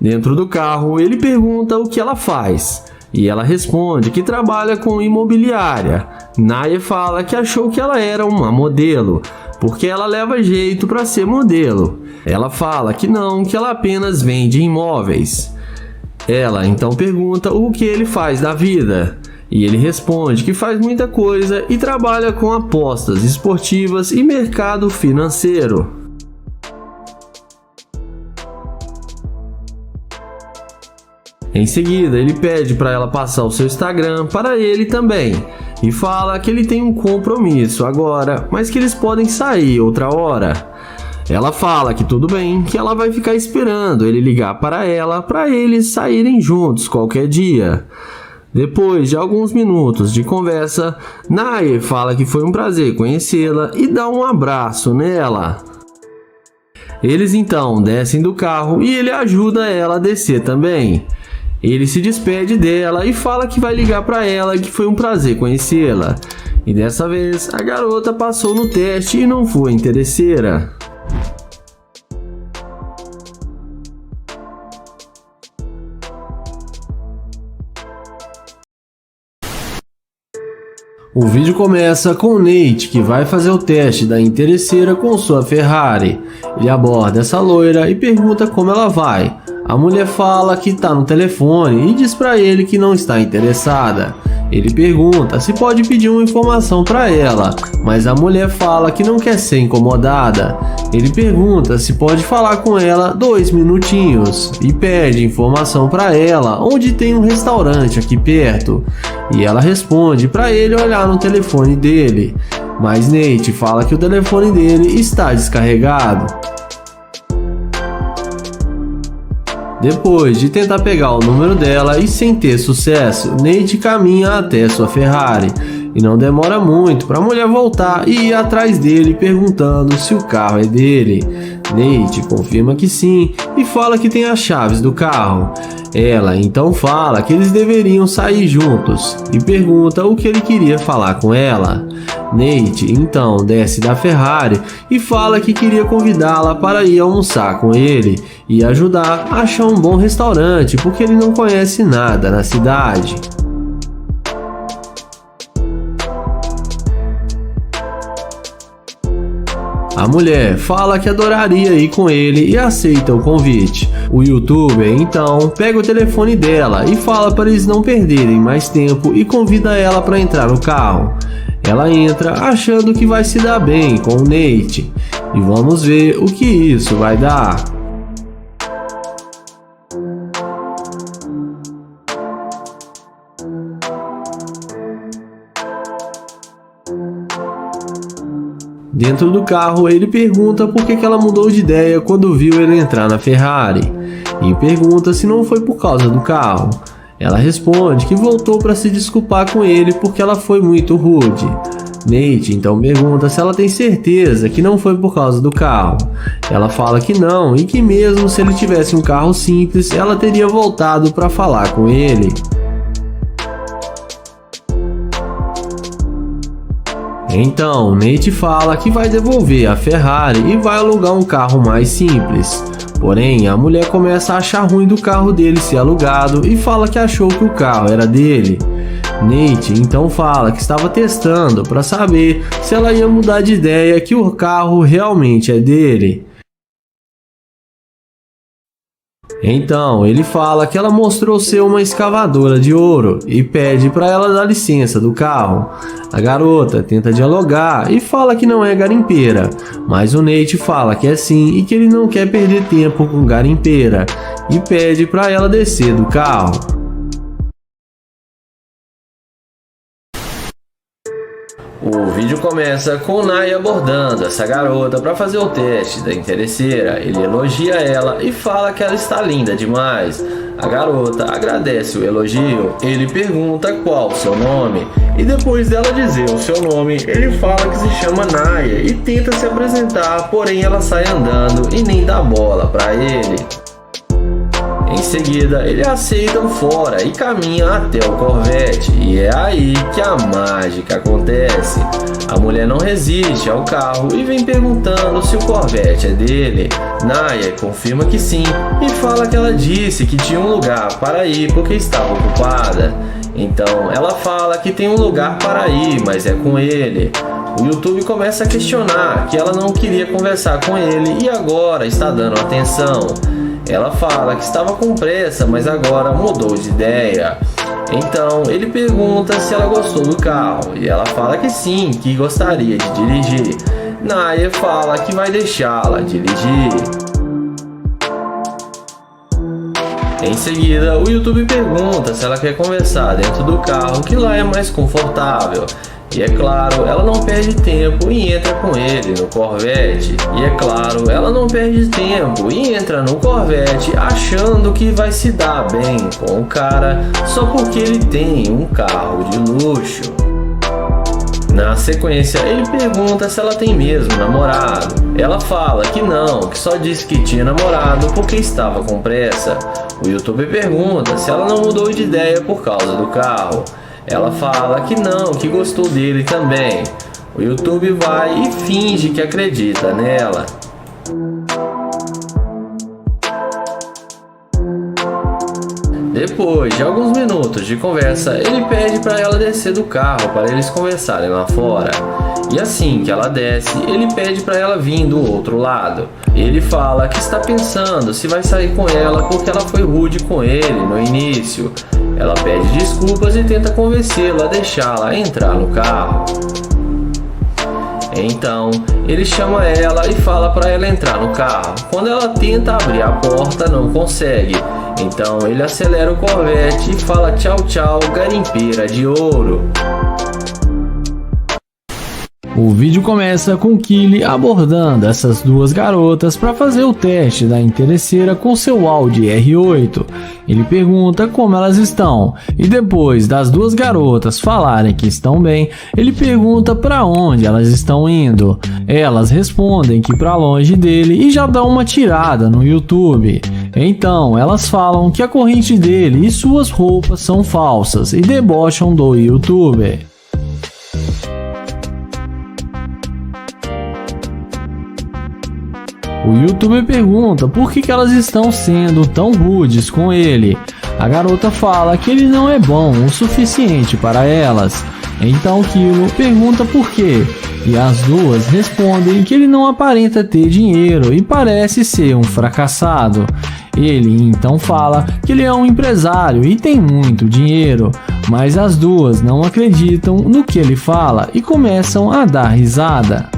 Dentro do carro, ele pergunta o que ela faz, e ela responde que trabalha com imobiliária. Nair fala que achou que ela era uma modelo, porque ela leva jeito para ser modelo. Ela fala que não, que ela apenas vende imóveis. Ela então pergunta o que ele faz da vida, e ele responde que faz muita coisa e trabalha com apostas esportivas e mercado financeiro. Em seguida, ele pede para ela passar o seu Instagram para ele também e fala que ele tem um compromisso agora, mas que eles podem sair outra hora. Ela fala que tudo bem, que ela vai ficar esperando ele ligar para ela para eles saírem juntos qualquer dia. Depois de alguns minutos de conversa, Nair fala que foi um prazer conhecê-la e dá um abraço nela. Eles então descem do carro e ele ajuda ela a descer também. Ele se despede dela e fala que vai ligar para ela, que foi um prazer conhecê-la. E dessa vez a garota passou no teste e não foi interesseira. O vídeo começa com o Nate, que vai fazer o teste da interesseira com sua Ferrari. Ele aborda essa loira e pergunta como ela vai. A mulher fala que está no telefone e diz para ele que não está interessada. Ele pergunta se pode pedir uma informação para ela, mas a mulher fala que não quer ser incomodada. Ele pergunta se pode falar com ela 2 minutinhos e pede informação para ela onde tem um restaurante aqui perto. E ela responde para ele olhar no telefone dele, mas Nate fala que o telefone dele está descarregado. Depois de tentar pegar o número dela e sem ter sucesso, Nate caminha até sua Ferrari e não demora muito para a mulher voltar e ir atrás dele perguntando se o carro é dele. Nate confirma que sim e fala que tem as chaves do carro. Ela então fala que eles deveriam sair juntos e pergunta o que ele queria falar com ela. Nate então desce da Ferrari e fala que queria convidá-la para ir almoçar com ele e ajudar a achar um bom restaurante porque ele não conhece nada na cidade. A mulher fala que adoraria ir com ele e aceita o convite. O youtuber então pega o telefone dela e fala para eles não perderem mais tempo e convida ela para entrar no carro. Ela entra achando que vai se dar bem com o Nate e vamos ver o que isso vai dar. Dentro do carro, ele pergunta por que ela mudou de ideia quando viu ele entrar na Ferrari e pergunta se não foi por causa do carro. Ela responde que voltou para se desculpar com ele porque ela foi muito rude. Nate então pergunta se ela tem certeza que não foi por causa do carro. Ela fala que não e que mesmo se ele tivesse um carro simples, ela teria voltado para falar com ele. Então, Nate fala que vai devolver a Ferrari e vai alugar um carro mais simples. Porém, a mulher começa a achar ruim do carro dele ser alugado e fala que achou que o carro era dele. Nate então fala que estava testando para saber se ela ia mudar de ideia que o carro realmente é dele. Então, ele fala que ela mostrou ser uma escavadora de ouro e pede para ela dar licença do carro. A garota tenta dialogar e fala que não é garimpeira, mas o Nate fala que é sim e que ele não quer perder tempo com garimpeira e pede para ela descer do carro. O vídeo começa com o Naya abordando essa garota para fazer o teste da interesseira. Ele elogia ela e fala que ela está linda demais. A garota agradece o elogio. Ele pergunta qual o seu nome e depois dela dizer o seu nome, ele fala que se chama Naya e tenta se apresentar, porém ela sai andando e nem dá bola para ele. Em seguida, ele aceita o fora e caminha até o Corvette, e é aí que a mágica acontece. A mulher não resiste ao carro e vem perguntando se o Corvette é dele. Naya confirma que sim e fala que ela disse que tinha um lugar para ir porque estava ocupada. Então ela fala que tem um lugar para ir, mas é com ele. O YouTube começa a questionar que ela não queria conversar com ele e agora está dando atenção. Ela fala que estava com pressa, mas agora mudou de ideia. Então ele pergunta se ela gostou do carro e ela fala que sim, que gostaria de dirigir. Naya fala que vai deixá-la dirigir. Em seguida, o YouTube pergunta se ela quer conversar dentro do carro, que lá é mais confortável. E é claro, ela não perde tempo e entra com ele no Corvette. E é claro, ela não perde tempo e entra no Corvette achando que vai se dar bem com o cara só porque ele tem um carro de luxo. Na sequência, ele pergunta se ela tem mesmo namorado. Ela fala que não, que só disse que tinha namorado porque estava com pressa. O youtuber pergunta se ela não mudou de ideia por causa do carro. Ela fala que não, que gostou dele também. O YouTube vai e finge que acredita nela. Depois de alguns minutos de conversa, ele pede para ela descer do carro para eles conversarem lá fora. E assim que ela desce, ele pede para ela vir do outro lado. Ele fala que está pensando se vai sair com ela porque ela foi rude com ele no início. Ela pede desculpas e tenta convencê-la a deixá-la entrar no carro. Então, ele chama ela e fala para ela entrar no carro. Quando ela tenta abrir a porta, não consegue. Então ele acelera o Corvette e fala tchau tchau, garimpeira de ouro. O vídeo começa com Kylie abordando essas duas garotas para fazer o teste da interesseira com seu Audi R8. Ele pergunta como elas estão e depois das duas garotas falarem que estão bem, ele pergunta para onde elas estão indo. Elas respondem que para longe dele e já dão uma tirada no YouTube. Então elas falam que a corrente dele e suas roupas são falsas e debocham do YouTuber. O youtuber pergunta por que elas estão sendo tão rudes com ele. A garota fala que ele não é bom o suficiente para elas. Então Kilo pergunta por quê. E as duas respondem que ele não aparenta ter dinheiro e parece ser um fracassado. Ele então fala que ele é um empresário e tem muito dinheiro, mas as duas não acreditam no que ele fala e começam a dar risada.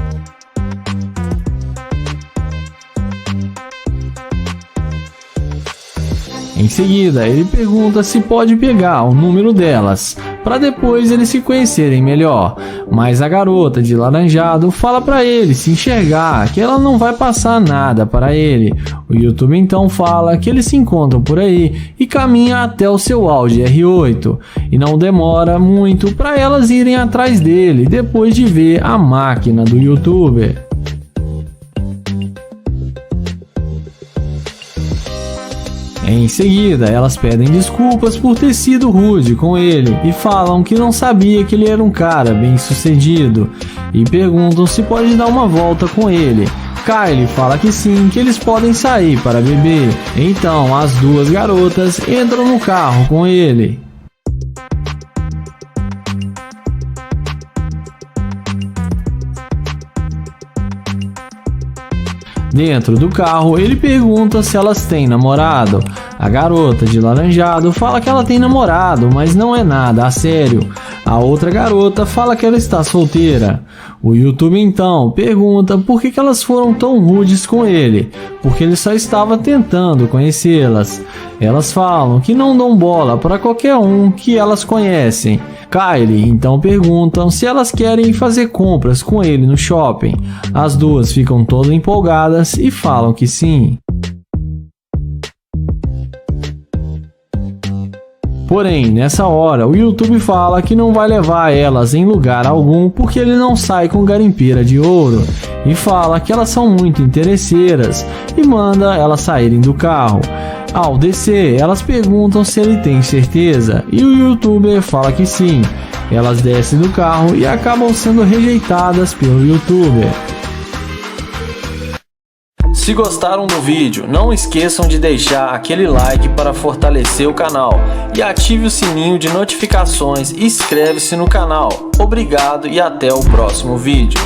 Em seguida, ele pergunta se pode pegar o número delas, para depois eles se conhecerem melhor. Mas a garota de laranjado fala para ele se enxergar, que ela não vai passar nada para ele. O YouTube então fala que eles se encontram por aí e caminha até o seu Audi R8. E não demora muito para elas irem atrás dele, depois de ver a máquina do YouTuber. Em seguida, elas pedem desculpas por ter sido rude com ele e falam que não sabia que ele era um cara bem sucedido e perguntam se pode dar uma volta com ele. Kylie fala que sim, que eles podem sair para beber. Então as duas garotas entram no carro com ele. Dentro do carro, ele pergunta se elas têm namorado. A garota de laranjado fala que ela tem namorado, mas não é nada a sério. A outra garota fala que ela está solteira. O YouTube então pergunta por que elas foram tão rudes com ele, porque ele só estava tentando conhecê-las. Elas falam que não dão bola para qualquer um que elas conhecem. Kylie então perguntam se elas querem fazer compras com ele no shopping. As duas ficam todas empolgadas e falam que sim. Porém, nessa hora, o YouTube fala que não vai levar elas em lugar algum porque ele não sai com garimpeira de ouro e fala que elas são muito interesseiras e manda elas saírem do carro. Ao descer, elas perguntam se ele tem certeza e o YouTuber fala que sim. Elas descem do carro e acabam sendo rejeitadas pelo YouTuber. Se gostaram do vídeo, não esqueçam de deixar aquele like para fortalecer o canal e ative o sininho de notificações e inscreve-se no canal. Obrigado e até o próximo vídeo.